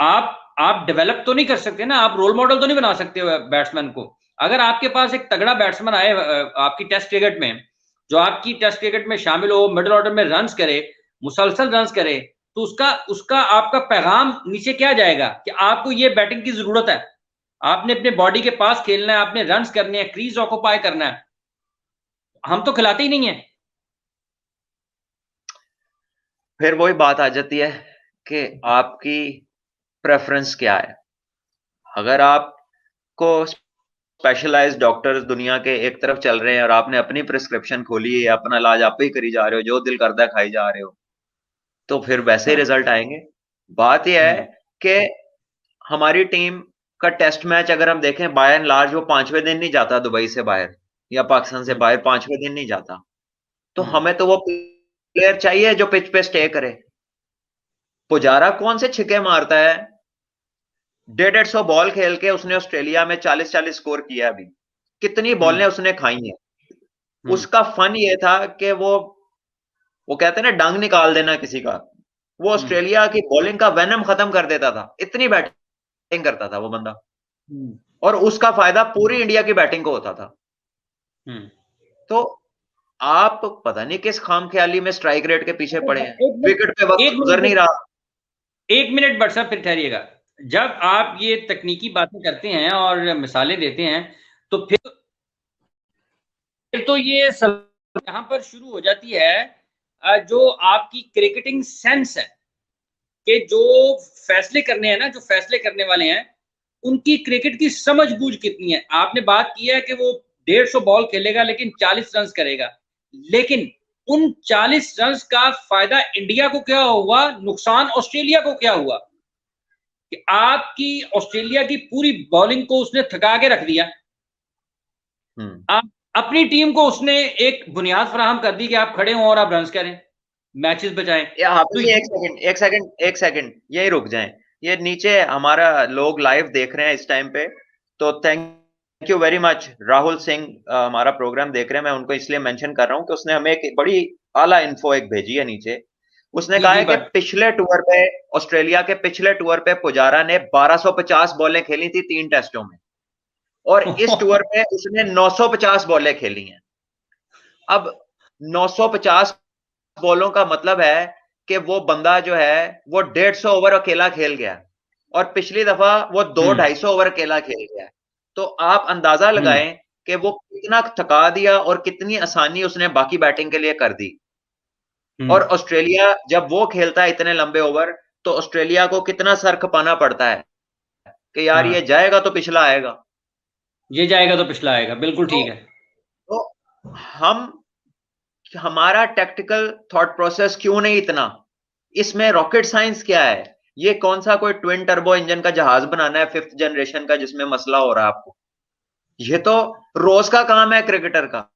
आप डेवलप तो नहीं कर सकते ना, आप रोल मॉडल तो नहीं बना सकते बैट्समैन को। अगर आपके पास एक तगड़ा बैट्समैन आए आपकी टेस्ट क्रिकेट में, जो आपकी टेस्ट क्रिकेट में शामिल हो, मिडिल ऑर्डर में रन्स करे, मुसलसल रन्स करे, तो उसका उसका आपका पैगाम नीचे क्या जाएगा कि आपको ये बैटिंग की जरूरत है, आपने अपने बॉडी के पास खेलना है, आपने रन्स करने हैं, क्रीज ऑक्यूपाई करना है। हम तो खिलाते ही नहीं है। फिर वही बात आ जाती है कि आपकी प्रेफरेंस क्या है। अगर आपको स्पेशलाइज्ड डॉक्टर्स दुनिया के एक तरफ चल रहे हैं और आपने अपनी प्रिस्क्रिप्शन खोली है, अपना इलाज आप ही करी जा रहे हो, जो दिल करता है खाई जा रहे हो, तो फिर वैसे ही रिजल्ट आएंगे। बात यह है कि हमारी टीम का टेस्ट मैच अगर हम देखें, बाय एंड लार्ज वो 5वें दिन नहीं जाता दुबई से बाहर या पाकिस्तान से बाहर, 5वें दिन नहीं जाता। तो हमें तो वो प्लेयर चाहिए जो पिच पे स्टे करे। पुजारा कौन से छिके मारता है? 150 बॉल खेल के उसने ऑस्ट्रेलिया में 40-40 स्कोर किया। अभी कितनी बॉलें उसने खाई हैं। उसका फन ये था कि वो कहते हैं ना डंग निकाल देना किसी का, वो ऑस्ट्रेलिया की बॉलिंग का वेनम खत्म कर देता था, इतनी बैटिंग करता था वो बंदा। और उसका फायदा पूरी इंडिया की बैटिंग को होता था। तो आप पता नहीं किस खामख्याली में स्ट्राइक रेट के पीछे पड़े हैं, विकेट पे वक्त गुजर नहीं रहा। 1 मिनट बट साहब फिर ठहरिएगा। जब आप ये तकनीकी बातें करते हैं और मिसालें देते हैं, तो फिर तो ये यहां पर शुरू हो जाती है जो आपकी क्रिकेटिंग सेंस है, कि जो फैसले करने हैं ना, जो फैसले करने वाले हैं, उनकी क्रिकेट की समझ बूझ कितनी है। आपने बात की है कि वो 150 बॉल खेलेगा लेकिन 40 रन करेगा, लेकिन उन 40 रन का फायदा इंडिया को क्या हुआ, नुकसान ऑस्ट्रेलिया को क्या हुआ कि आपकी ऑस्ट्रेलिया की पूरी बॉलिंग को उसने थका के रख दिया। आप अपनी टीम को उसने एक बुनियाद फराहम कर दी कि आप खड़े हों और आप रन करें, मैचेस बचाएं। तो एक सेकंड यही रुक जाएं। ये नीचे हमारा लोग लाइव देख रहे हैं इस टाइम पे, तो thank you very much. Rahul Singh हमारा प्रोग्राम देख रहे हैं, मैं उनको इसलिए मेंशन कर रहा हूं कि उसने हमें एक बड़ी आला इन्फो एक भेजी है नीचे। उसने कहा है कि पिछले टूर पे, ऑस्ट्रेलिया के पिछले टूर पे पुजारा ने 1250 बॉलें खेली थी 3 टेस्टों में, और इस टूर पे उसने 950 बॉलें खेली हैं। अब 950 बॉलों का मतलब है कि वो बंदा जो है वो 150 ओवर अकेला खेल गया, और पिछली दफा वो 200-250 ओवर अकेला खेल गया। तो आप अंदाजा लगाएं कि वो कितना थका दिया और कितनी आसानी उसने बाकी बैटिंग के लिए कर दी। और ऑस्ट्रेलिया जब वो खेलता है इतने लंबे ओवर, तो ऑस्ट्रेलिया को कितना सर खपाना पड़ता है कि यार ये जाएगा तो पिछला आएगा, ये जाएगा तो पिछला आएगा। बिल्कुल ठीक है। तो हमारा टैक्टिकल थॉट प्रोसेस क्यों नहीं इतना? इसमें रॉकेट साइंस क्या है? ये कौन सा कोई ट्विन टर्बो इंजन का जहाज बनाना है 5th जनरेशन का जिसमें मसला हो रहा है आपको? ये तो रोज का काम है क्रिकेटर का।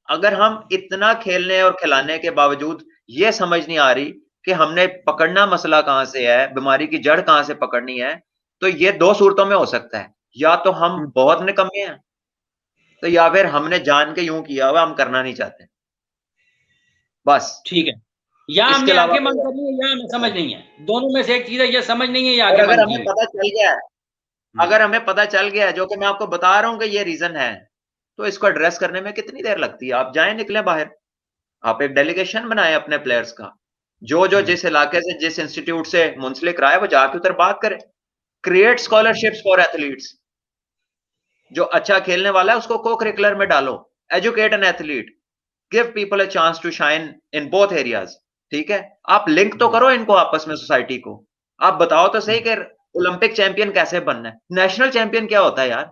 अगर हम इतना खेलने और खिलाने के बावजूद ये समझ नहीं आ रही कि हमने पकड़ना मसला कहां से है, बीमारी की जड़ कहां से पकड़नी है, तो ये 2 सूरतों में हो सकता है। या तो हम बहुत निकम्मे हैं, तो या फिर हमने जान के यूं किया हुआ, हम करना नहीं चाहते। बस ठीक है, या हमने आंखें बंद कर ली है या हमें समझ नहीं है। दोनों में से एक चीज है, या समझ नहीं है या आंखें बंद की है। अगर हमें पता चल गया है, जो कि मैं आपको बता रहा हूं कि ये रीजन है, तो इसको एड्रेस करने में कितनी देर लगती है? आप जाएं, निकले बाहर, आप एक डेलीगेशन बनाएं अपने प्लेयर्स का, जो जिस इलाके से, जिस इंस्टीट्यूट से मुंसलिक रहा है, वो जाके उधर बात करें। Create scholarships for athletes. जो अच्छा खेलने वाला है उसको को करिकुलर में डालो। Educate an athlete, give people a chance to shine in both areas. ठीक है, आप लिंक तो करो इनको आपस में, सोसाइटी को। आप बताओ तो सही कि ओलंपिक चैंपियन कैसे बनना है। नेशनल चैंपियन क्या होता है यार?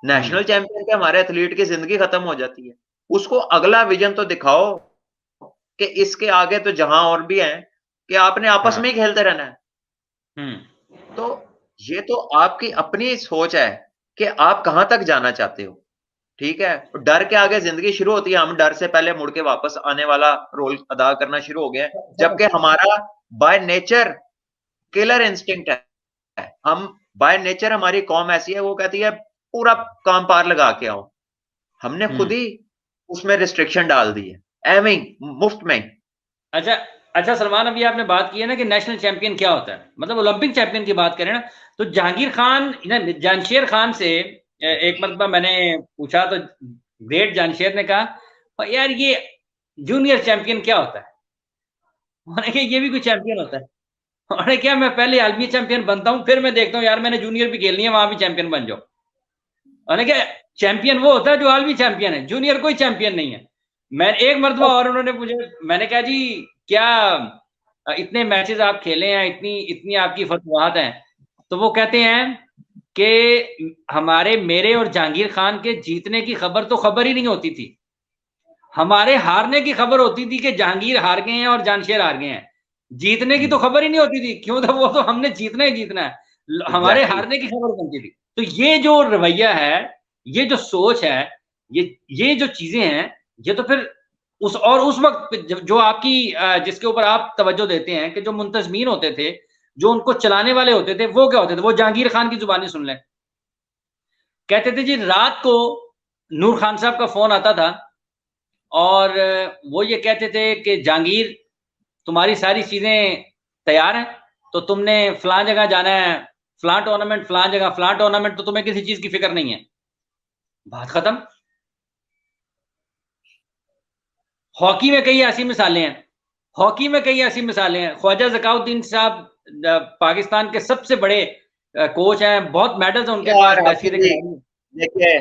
नेशनल चैंपियन के हमारे एथलीट की जिंदगी खत्म हो जाती है। उसको अगला विजन तो दिखाओ कि इसके आगे तो जहां और भी हैं, कि आपने आपस में ही खेलते रहना है। तो ये तो आपकी अपनी सोच है कि आप कहां तक जाना चाहते हो। ठीक है, डर के आगे जिंदगी शुरू होती है। हम डर से पहले मुड़ के वापस आने वाला रोल अदा करना शुरू हो गए, जबकि हमारा बाय नेचर किलर इंस्टिंक्ट है। हम बाय नेचर, हमारी कौम ऐसी है, वो कहती है पूरा काम पार लगा के आओ। हमने खुद ही उसमें रिस्ट्रिक्शन डाल दी है, एवं मुफ्त में। अच्छा सलमान, अभी आपने बात की है ना कि नेशनल चैंपियन क्या होता है, मतलब ओलंपिक चैंपियन की बात करें ना, तो जहांगीर खान, जानशेर खान से एक मरतबा मैंने पूछा, तो ग्रेट जानशेर ने कहा और यार ये जूनियर चैंपियन क्या होता है? मैंने कहा ये भी कोई चैंपियन होता है? मैंने क्या, मैं पहले आलमी चैंपियन बनता हूँ, फिर मैं देखता हूँ यार मैंने जूनियर भी खेलनी है, वहां भी चैंपियन बन जाओ। मैंने क्या, चैंपियन वो होता है जो आलमी चैंपियन है, जूनियर कोई चैंपियन नहीं है। मैं एक मरतबा और उन्होंने मुझे, मैंने कहा जी क्या इतने मैचेस आप खेले हैं, इतनी इतनी आपकी फतवाहत हैं, तो वो कहते हैं कि हमारे, मेरे और जहांगीर खान के जीतने की खबर तो खबर ही नहीं होती थी, हमारे हारने की खबर होती थी कि जहांगीर हार गए हैं और जानशेर हार गए हैं। जीतने की तो खबर ही नहीं होती थी, क्यों? तो वो तो हमने जीतना ही जीतना है, हमारे एग्जैक्टली। हारने की खबर बनती थी। तो ये जो रवैया है, ये जो सोच है, ये जो चीजें हैं, ये तो फिर उस वक्त जो आपकी जिसके ऊपर आप तवज्जो देते हैं कि जो मुंतजमीन होते थे, जो उनको चलाने वाले होते थे, वो क्या होते थे? वो जहांगीर खान की जुबानी सुन लें, कहते थे जी रात को नूर खान साहब का फोन आता था और वो ये कहते थे कि जहांगीर तुम्हारी सारी चीजें तैयार हैं, तो तुमने फलां जगह जाना है, फलां टूर्नामेंट, फलां जगह फलां टूर्नामेंट, तो तुम्हें किसी चीज की फिक्र नहीं है। बात खत्म। हॉकी में कई ऐसी मिसालें हैं, हॉकी में कई ऐसी मिसालें हैं। ख्वाजा जकाउद्दीन साहब पाकिस्तान के सबसे बड़े कोच हैं, बहुत मेडल्स हैं उनके पास, यार बैसीर हाफिज जी, खिलाड़ी। देखिए,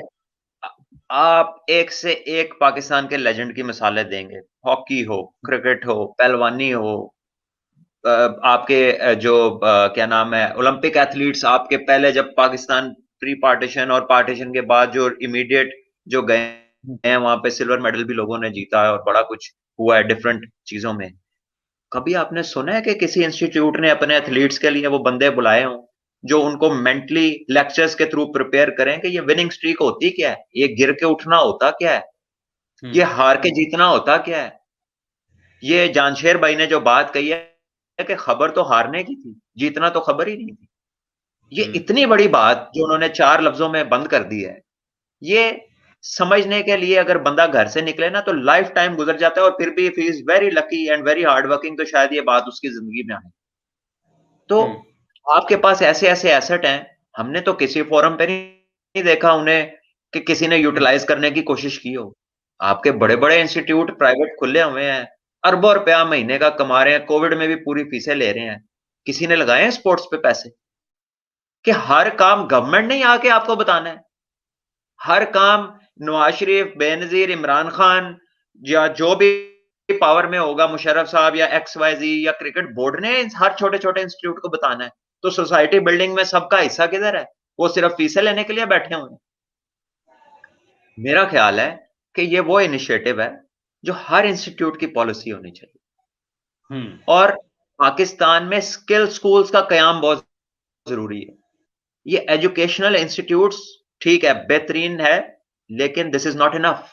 आप एक से एक पाकिस्तान के लेजेंड की मिसालें देंगे, हॉकी हो, क्रिकेट हो, पहलवानी हो, आपके जो क्या नाम है, ओलंपिक एथलीट्स आपके पहले, जब पाकिस्तान प्री पार्टीशन और पार्टीशन के बाद जो इमीडिएट जो गए हैं वहां पे सिल्वर मेडल भी लोगों ने जीता है और बड़ा कुछ हुआ है डिफरेंट चीजों में। कभी आपने सुना है कि किसी इंस्टीट्यूट ने अपने एथलीट्स के लिए वो बंदे बुलाए हों जो उनको मेंटली लेक्चर्स के थ्रू प्रिपेयर करें कि ये विनिंग स्ट्रीक होती क्या है, ये गिर के उठना होता क्या है, ये हार के जीतना होता क्या है? ये जानशेर भाई ने जो बात कही है कि खबर तो हारने की थी, जीतना तो खबर ही नहीं थी, ये इतनी बड़ी बात जो उन्होंने 4 लफ्जों में बंद कर दी है, ये समझने के लिए अगर बंदा घर से निकले ना तो लाइफ टाइम गुजर जाता है, और फिर भी if he is very lucky and very hard working तो शायद ये बात उसकी जिंदगी में आए। तो आपके पास ऐसे ऐसे एसेट हैं, हमने तो किसी फोरम पे नहीं देखा उन्हें कि किसी ने यूटिलाइज करने की कोशिश की हो। आपके बड़े बड़े इंस्टीट्यूट प्राइवेट खुले हुए हैं, अरबों रुपया महीने का कमा रहे हैं, कोविड में भी पूरी फीसें ले रहे हैं, किसी ने लगाए हैं स्पोर्ट्स पे पैसे? कि हर काम गवर्नमेंट नहीं आके आपको बताना है, हर काम नवाज शरीफ, बेनजीर, इमरान खान या जो भी पावर में होगा, मुशर्रफ साहब या XYZ या क्रिकेट बोर्ड ने हर छोटे छोटे इंस्टीट्यूट को बताना है? तो सोसाइटी बिल्डिंग में सबका हिस्सा किधर है? वो सिर्फ फीसें लेने के लिए बैठे हुए हैं। मेरा ख्याल है कि ये वो इनिशिएटिव है जो हर इंस्टीट्यूट की पॉलिसी होनी चाहिए, और पाकिस्तान में स्किल स्कूल्स का कयाम बहुत जरूरी है। ये एजुकेशनल इंस्टीट्यूट्स ठीक है, बेहतरीन है, लेकिन दिस इज नॉट इनफ।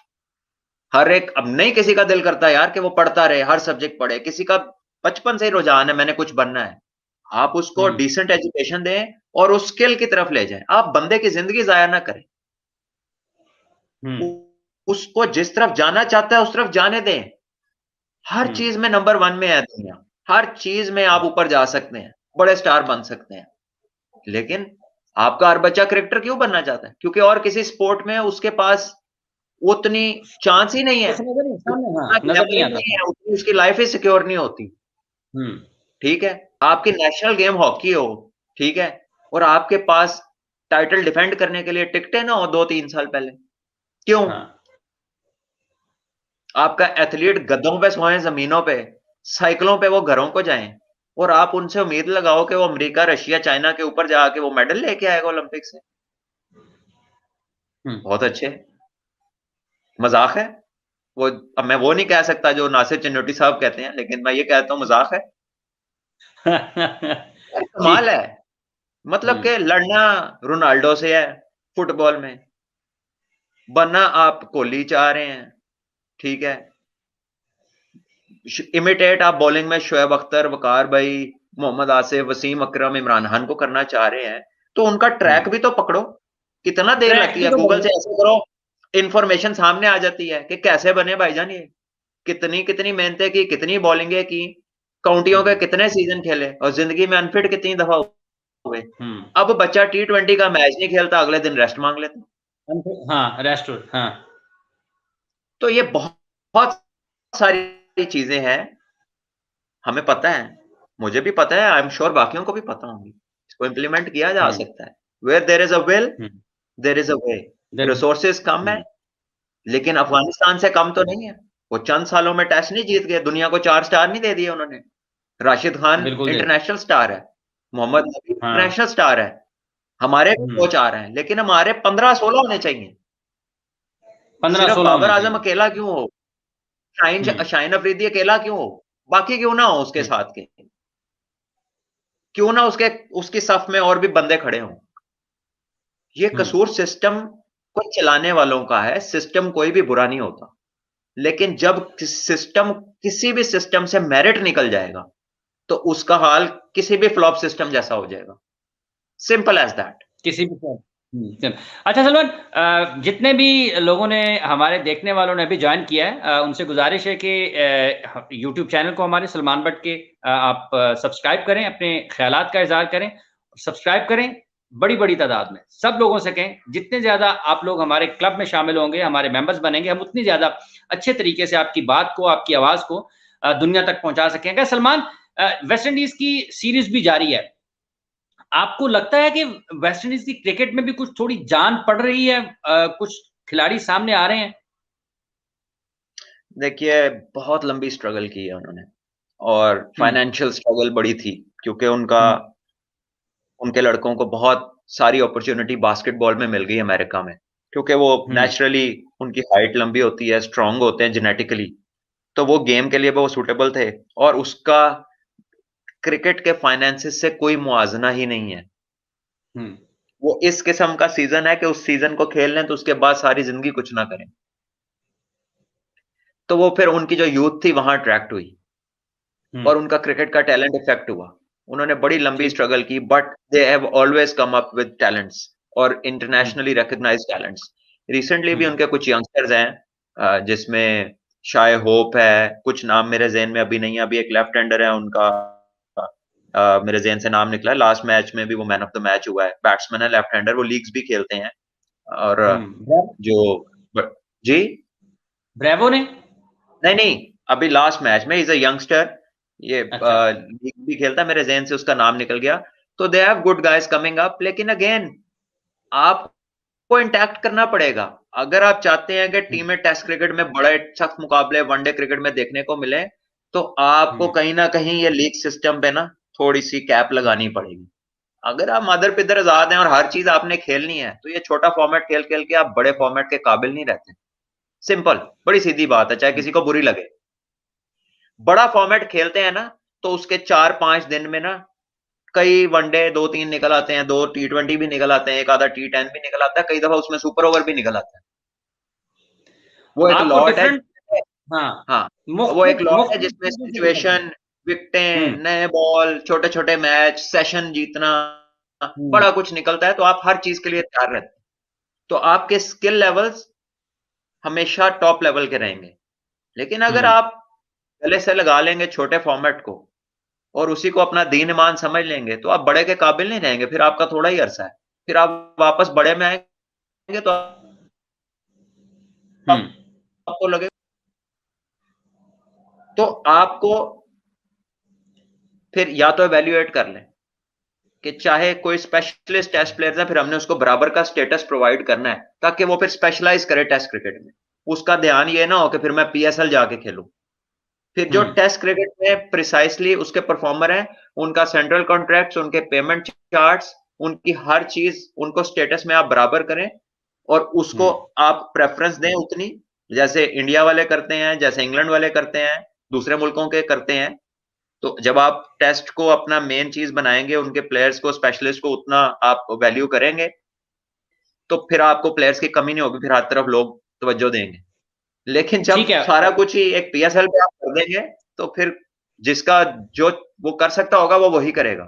हर एक, अब नहीं किसी का दिल करता यार कि वो पढ़ता रहे, हर सब्जेक्ट पढ़े, किसी का बचपन से ही रुझान है मैंने कुछ बनना है, आप उसको डिसेंट एजुकेशन दें और उस स्किल की तरफ ले जाएं। आप बंदे की जिंदगी जाया ना करें, उसको जिस तरफ जाना चाहता है उस तरफ जाने दें। हर चीज में नंबर 1 में है दुनिया, हर चीज में आप ऊपर जा सकते हैं, बड़े स्टार बन सकते हैं, लेकिन आपका हर बच्चा क्रिकेटर क्यों बनना चाहता है? क्योंकि और किसी स्पोर्ट में उसके पास उतनी चांस ही नहीं है, उतना नजर नहीं ग्लैमर आता। नहीं है, उतनी उसकी लाइफ ही सिक्योर नहीं होती। ठीक है, आपकी नेशनल गेम हॉकी हो, ठीक है, और आपके पास टाइटल डिफेंड करने के लिए टिकटे ना हो 2-3 साल पहले, क्यों? आपका एथलीट गद्दों पे सोए, जमीनों पे, साइकिलों पे वो घरों को जाएं, और आप उनसे उम्मीद लगाओ कि वो अमेरिका, रशिया, चाइना के ऊपर जाके वो मेडल लेके आएगा ओलंपिक से? बहुत अच्छे, मजाक है वो। अब मैं वो नहीं कह सकता जो नासिर चन्नोटी साहब कहते हैं, लेकिन मैं ये कहता हूं मजाक है। कमाल है, मतलब कि लड़ना रोनाल्डो से है फुटबॉल में, बनना आप कोहली चाह रहे हैं, ठीक है, इमिटेट आप बॉलिंग में शोएब अख्तर, वकार भाई, मोहम्मद आसिफ, वसीम अकरम, इमरान खान को करना चाह रहे हैं, तो उनका ट्रैक भी तो पकड़ो। कितना देर लगती है, गूगल से ऐसे करो इंफॉर्मेशन सामने आ जाती है कि कैसे बने भाईजान ये, कितनी कितनी मेहनतें की, कितनी बॉलिंगें की, काउंटियों के कितने सीजन खेले, और जिंदगी में अनफिट कितनी दफा हुए। अब बच्चा T20 का मैच नहीं खेलता, अगले दिन रेस्ट मांग लेता। हाँ, रेस्ट। हाँ, तो ये बहुत बहुत सारी चीजें हैं, हमें पता है, मुझे भी पता है, आई एम श्योर बाकियों को भी पता होंगी, इसको इम्प्लीमेंट किया जा सकता है। Where there is a will there is a way. Resources कम है, लेकिन अफगानिस्तान से कम तो नहीं है। वो चंद सालों में टेस्ट नहीं जीत गए, दुनिया को 4 स्टार नहीं दे दिए उन्होंने। राशिद खान बिल्कुल दे। इंटरनेशनल स्टार है, मोहम्मद नबी हाँ। इंटरनेशनल स्टार है, हमारे भी 2-4 हैं, लेकिन हमारे 15-16 होने चाहिए। 15-16 सिर्फ बाबर होने आजम चाहिए। अकेला क्यों हो, शाहीन अफरीदी अकेला क्यों हो, बाकी क्यों ना हो उसके साथ के, क्यों ना उसकी सफ में और भी बंदे खड़े हों। ये कसूर सिस्टम को चलाने वालों का है। सिस्टम कोई भी बुरा नहीं होता, लेकिन जब सिस्टम, किसी भी सिस्टम से मेरिट निकल जाएगा तो उसका हाल किसी भी फ्लॉप सिस्टम जैसा हो जाएगा। Simple as that. किसी भी चल। अच्छा सलमान, जितने भी लोगों ने, हमारे देखने वालों ने भी ज्वाइन किया है, उनसे गुजारिश है कि यूट्यूब चैनल को हमारे सलमान बट के आप सब्सक्राइब करें, अपने ख्यालात का इजहार करें, सब्सक्राइब करें बड़ी बड़ी तादाद में, सब लोगों से कहें, जितने ज्यादा आप लोग हमारे क्लब में शामिल होंगे, हमारे मेंबर्स बनेंगे, हम उतनी ज्यादा अच्छे तरीके से आपकी बात को, आपकी आवाज को दुनिया तक पहुंचा सकेंगे। सलमान, वेस्ट इंडीज की सीरीज भी जारी है, आपको लगता है कि वेस्ट इंडीज की क्रिकेट में भी कुछ थोड़ी जान पड़ रही है, कुछ खिलाड़ी सामने आ रहे हैं? देखिए, बहुत लंबी स्ट्रगल की है उन्होंने, और फाइनेंशियल स्ट्रगल बड़ी थी, क्योंकि उनके लड़कों को बहुत सारी अपॉर्चुनिटी बास्केटबॉल में मिल गई अमेरिका में, क्योंकि वो नेचुरली, उनकी हाइट लंबी होती है, स्ट्रांग होते हैं जेनेटिकली, तो वो गेम के लिए वो सूटेबल थे, और उसका क्रिकेट के फाइनेंसिस से कोई मुआवजा ही नहीं है। वो इस किस्म का सीजन है कि उस सीजन को खेल लें तो उसके बाद सारी जिंदगी कुछ ना करें। तो वो फिर उनकी जो यूथ थी वहां अट्रैक्ट हुई, और उनका क्रिकेट का टैलेंट इफेक्ट हुआ। उन्होंने बड़ी लंबी स्ट्रगल की, but they have always come up with talents, और इंटरनेशनली रिकॉग्नाइज्ड टैलेंट्स। रिसेंटली भी उनके कुछ यंगस्टर्स हैं, जिसमें शाय होप है, कुछ नाम मेरे ज़हन में अभी नहीं है, अभी एक लेफ्ट हैंडर है उनका, मेरे ज़हन से नाम निकला है, लास्ट मैच में भी वो मैन ऑफ द मैच हुआ है, बैट्समैन है, लेफ्ट हैंडर, वो लीग्स भी खेलते हैं। और जो जी, ब्रेवो ने? नहीं नहीं, अभी लास्ट मैच में, इज अ यंगस्टर, ये अच्छा। लीग भी खेलता है, मेरे ज़हन से उसका नाम निकल गया। तो they have good guys coming up, लेकिन अगेन आपको इंटैक्ट करना पड़ेगा। अगर आप चाहते हैं कि टीम में टेस्ट क्रिकेट में बड़े सख्त मुकाबले वनडे क्रिकेट में देखने को मिले, तो आपको कहीं ना कहीं ये लीग सिस्टम पे ना थोड़ी सी कैप लगानी पड़ेगी। अगर आप मदर पिदर आजाद हैं और हर चीज आपने खेलनी है, तो ये छोटा फॉर्मेट खेल खेल के आप बड़े फॉर्मेट के काबिल नहीं रहते। सिंपल, बड़ी सीधी बात है, चाहे किसी को बुरी लगे। बड़ा फॉर्मेट खेलते हैं ना, तो उसके 4-5 दिन में ना कई वनडे 2-3 निकल आते हैं, 2 T20 भी निकल आते हैं, एक आधा T10 भी निकल आता है, कई दफा उसमें सुपर ओवर भी निकल आता है। वो एक आपको लॉट है। डिफरेंट। हाँ। हाँ, वो एक मुख्तलिफ लॉट है मुख्तलिफ जिसमें चीजों से निकलते हैं। सिचुएशन, विकेटें, नए बॉल, छोटे छोटे मैच, सेशन जीतना, बड़ा कुछ निकलता है, तो आप हर चीज के लिए तैयार रहते हैं। तो आपके स्किल लेवल्स हमेशा टॉप लेवल के रहेंगे। लेकिन अगर आप गले से लगा लेंगे छोटे फॉर्मेट को और उसी को अपना दीन ईमान समझ लेंगे, तो आप बड़े के काबिल नहीं रहेंगे। फिर आपका थोड़ा ही अरसा है, फिर आप वापस बड़े में आएंगे तो आपको लगे, तो आपको फिर या तो एवेल्युएट कर लें कि चाहे कोई स्पेशलिस्ट टेस्ट प्लेयर है, फिर हमने उसको बराबर का स्टेटस प्रोवाइड करना है, ताकि वो फिर स्पेशलाइज करे टेस्ट क्रिकेट में। उसका ध्यान ये ना हो कि फिर मैं पीएसएल जाके खेलूं। फिर जो टेस्ट क्रिकेट में प्रिसाइसली उसके परफॉर्मर हैं, उनका सेंट्रल कॉन्ट्रैक्ट्स, उनके पेमेंट चार्ट्स, उनकी हर चीज, उनको स्टेटस में आप बराबर करें, और उसको आप प्रेफरेंस दें उतनी, जैसे इंडिया वाले करते हैं, जैसे इंग्लैंड वाले करते हैं, दूसरे मुल्कों के करते हैं। तो जब आप टेस्ट को अपना मेन चीज बनाएंगे, उनके प्लेयर्स को, स्पेशलिस्ट को उतना आप वैल्यू करेंगे, तो फिर आपको प्लेयर्स की कमी नहीं होगी, फिर हर तरफ लोग तवज्जो देंगे। लेकिन जब ठीक है। सारा कुछ ही एक पीएसएल पे आप कर देंगे, तो फिर जिसका जो वो कर सकता होगा वो वही करेगा।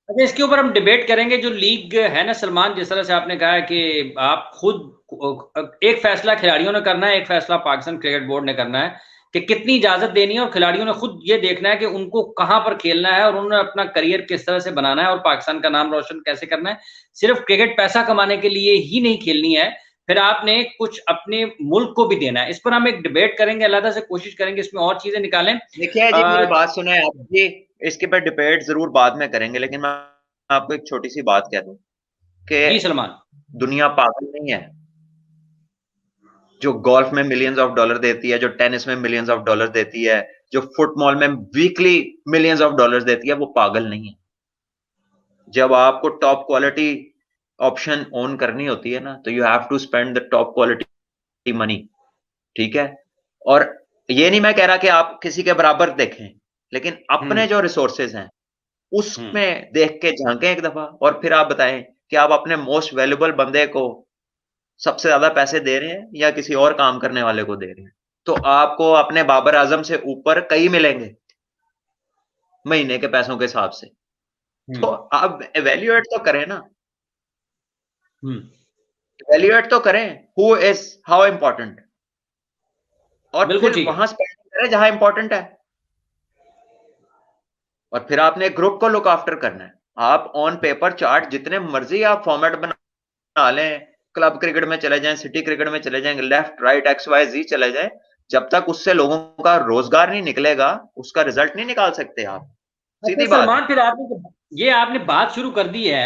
अच्छा, इसके ऊपर हम डिबेट करेंगे। जो लीग है ना सलमान, जिस तरह से आपने कहा है कि आप खुद, एक फैसला खिलाड़ियों ने करना है, एक फैसला पाकिस्तान क्रिकेट बोर्ड ने करना है कि कितनी इजाजत देनी है, और खिलाड़ियों ने खुद ये देखना है कि उनको कहां पर खेलना है और उन्होंने अपना करियर किस तरह से बनाना है और पाकिस्तान का नाम रोशन कैसे करना है। सिर्फ क्रिकेट पैसा कमाने के लिए ही नहीं खेलनी है, फिर आपने कुछ अपने मुल्क को भी देना है। इस पर हम एक डिबेट करेंगे, अल्लाह से कोशिश करेंगे इसमें और चीजें निकालें। देखिए जी, मेरी बात सुने आप जी, इसके पर डिबेट जरूर बाद में करेंगे, लेकिन मैं आपको एक छोटी सी बात कह दूं कि जी सलमान, दुनिया पागल नहीं है। जो गोल्फ में मिलियंस ऑफ डॉलर देती है, जो टेनिस में मिलियंस ऑफ डॉलर देती है, जो फुटबॉल में वीकली मिलियंस ऑफ डॉलर देती है, वो पागल नहीं है। जब आपको टॉप क्वालिटी ऑप्शन ओन करनी होती है ना, तो you have to spend the top quality money, ठीक है। और ये नहीं मैं कह रहा कि आप किसी के बराबर देखें, लेकिन अपने जो रिसोर्सेज हैं उसमें देख के झांकें एक दफा, और फिर आप बताएं कि आप अपने मोस्ट वैल्यूबल बंदे को सबसे ज्यादा पैसे दे रहे हैं या किसी और काम करने वाले को दे रहे हैं। तो आपको अपने बाबर आजम से ऊपर कई मिलेंगे महीने के पैसों के हिसाब से। तो आप एवेल्युएट तो करें ना, एवेल्युएट तो करें हु इज हाउ इंपॉर्टेंट, और फिर वहां स्पेंडिंग करें जहां इंपॉर्टेंट है। और फिर आपने ग्रुप को लुक आफ्टर करना है। आप ऑन पेपर चार्ट जितने मर्जी आप फॉर्मेट बना लें, क्लब क्रिकेट में चले जाएं, सिटी क्रिकेट में चले जाएं, लेफ्ट राइट XYZ चले जाएं, जब तक उससे लोगों का रोजगार नहीं निकलेगा उसका रिजल्ट नहीं निकाल सकते आप। सीधी बात। सलमान, फिर आपने बात शुरू कर दी है,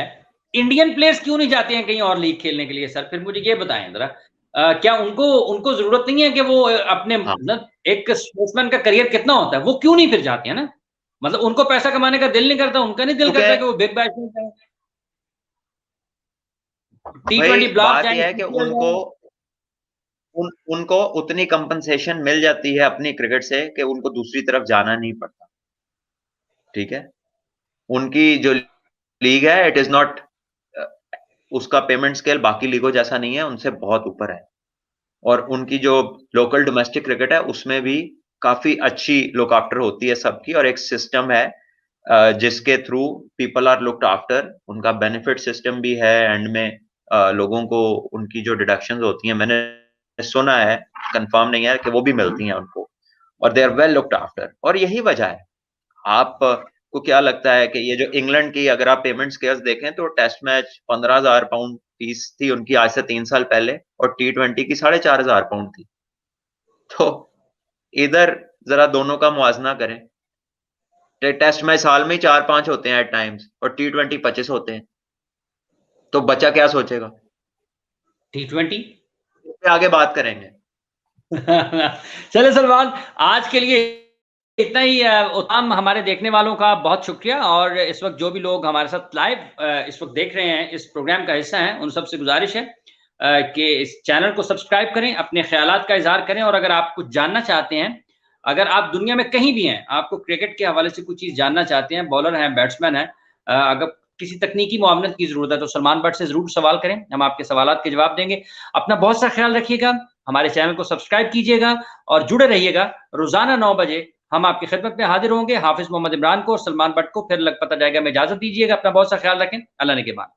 इंडियन प्लेयर्स क्यों नहीं जाते हैं कहीं और लीग खेलने के लिए सर? फिर मुझे ये बताएं जरा, क्या उनको जरूरत नहीं है कि वो अपने एक स्पोर्ट्समैन का करियर कितना होता है, वो क्यों नहीं फिर जाते हैं ना? मतलब उनको पैसा कमाने का दिल नहीं करता, उनका नहीं दिल करता कि वो बिग बैश में जाए, T20 ब्लॉक बात यह है कि उनको उतनी कंपनसेशन मिल जाती है अपनी क्रिकेट से कि उनको दूसरी तरफ जाना नहीं पड़ता, ठीक है। उनकी जो लीग है इट इज नॉट, उसका पेमेंट स्केल बाकी लीगों जैसा नहीं है, उनसे बहुत ऊपर है। और उनकी जो लोकल डोमेस्टिक क्रिकेट है उसमें भी काफी अच्छी लुक आफ्टर होती है सबकी, और एक सिस्टम है जिसके through people are looked after. उनका बेनिफिट सिस्टम भी है, एंड में लोगों को उनकी जो डिडक्शंस होती हैं, मैंने सुना है, कंफर्म नहीं है, कि वो भी मिलती हैं उनको, और they are well looked after. और यही वजह है। आप को क्या लगता है कि ये जो इंग्लैंड की अगर आप पेमेंट स्केल्स देखें तो टेस्ट मैच 15,000 पाउंड फीस थी उनकी आज से 3 साल पहले, और T20 की 4,500 पाउंड थी। तो इधर जरा दोनों का मुआवजा करें। टेस्ट मैच साल में 4-5 होते हैं एट टाइम्स, और T20 25 होते हैं, तो बच्चा क्या सोचेगा? T20 आगे बात करेंगे। चले सलमान, आज के लिए इतना ही। उत्तम, हमारे देखने वालों का बहुत शुक्रिया, और इस वक्त जो भी लोग हमारे साथ लाइव इस वक्त देख रहे हैं, इस प्रोग्राम का हिस्सा हैं, उन सबसे गुजारिश है कि इस चैनल को सब्सक्राइब करें, अपने ख्यालात का इजहार करें, और अगर आप कुछ जानना चाहते हैं, अगर आप दुनिया में कहीं भी हैं, आपको क्रिकेट के हवाले से कुछ चीज़ जानना चाहते हैं, बॉलर हैं, बैट्समैन हैं, अगर किसी तकनीकी मुआवनत की जरूरत है तो सलमान भट्ट से जरूर सवाल करें, हम आपके सवालात के जवाब देंगे। अपना बहुत सा ख्याल रखिएगा, हमारे चैनल को सब्सक्राइब कीजिएगा और जुड़े रहिएगा। रोजाना 9 बजे हम आपकी खिदमत में हाजिर होंगे। हाफिज मोहम्मद इमरान को और सलमान भट्ट को फिर लग पता जाएगा में इजाजत दीजिएगा। अपना बहुत सा ख्याल रखें। अल्लाह ने के बाद।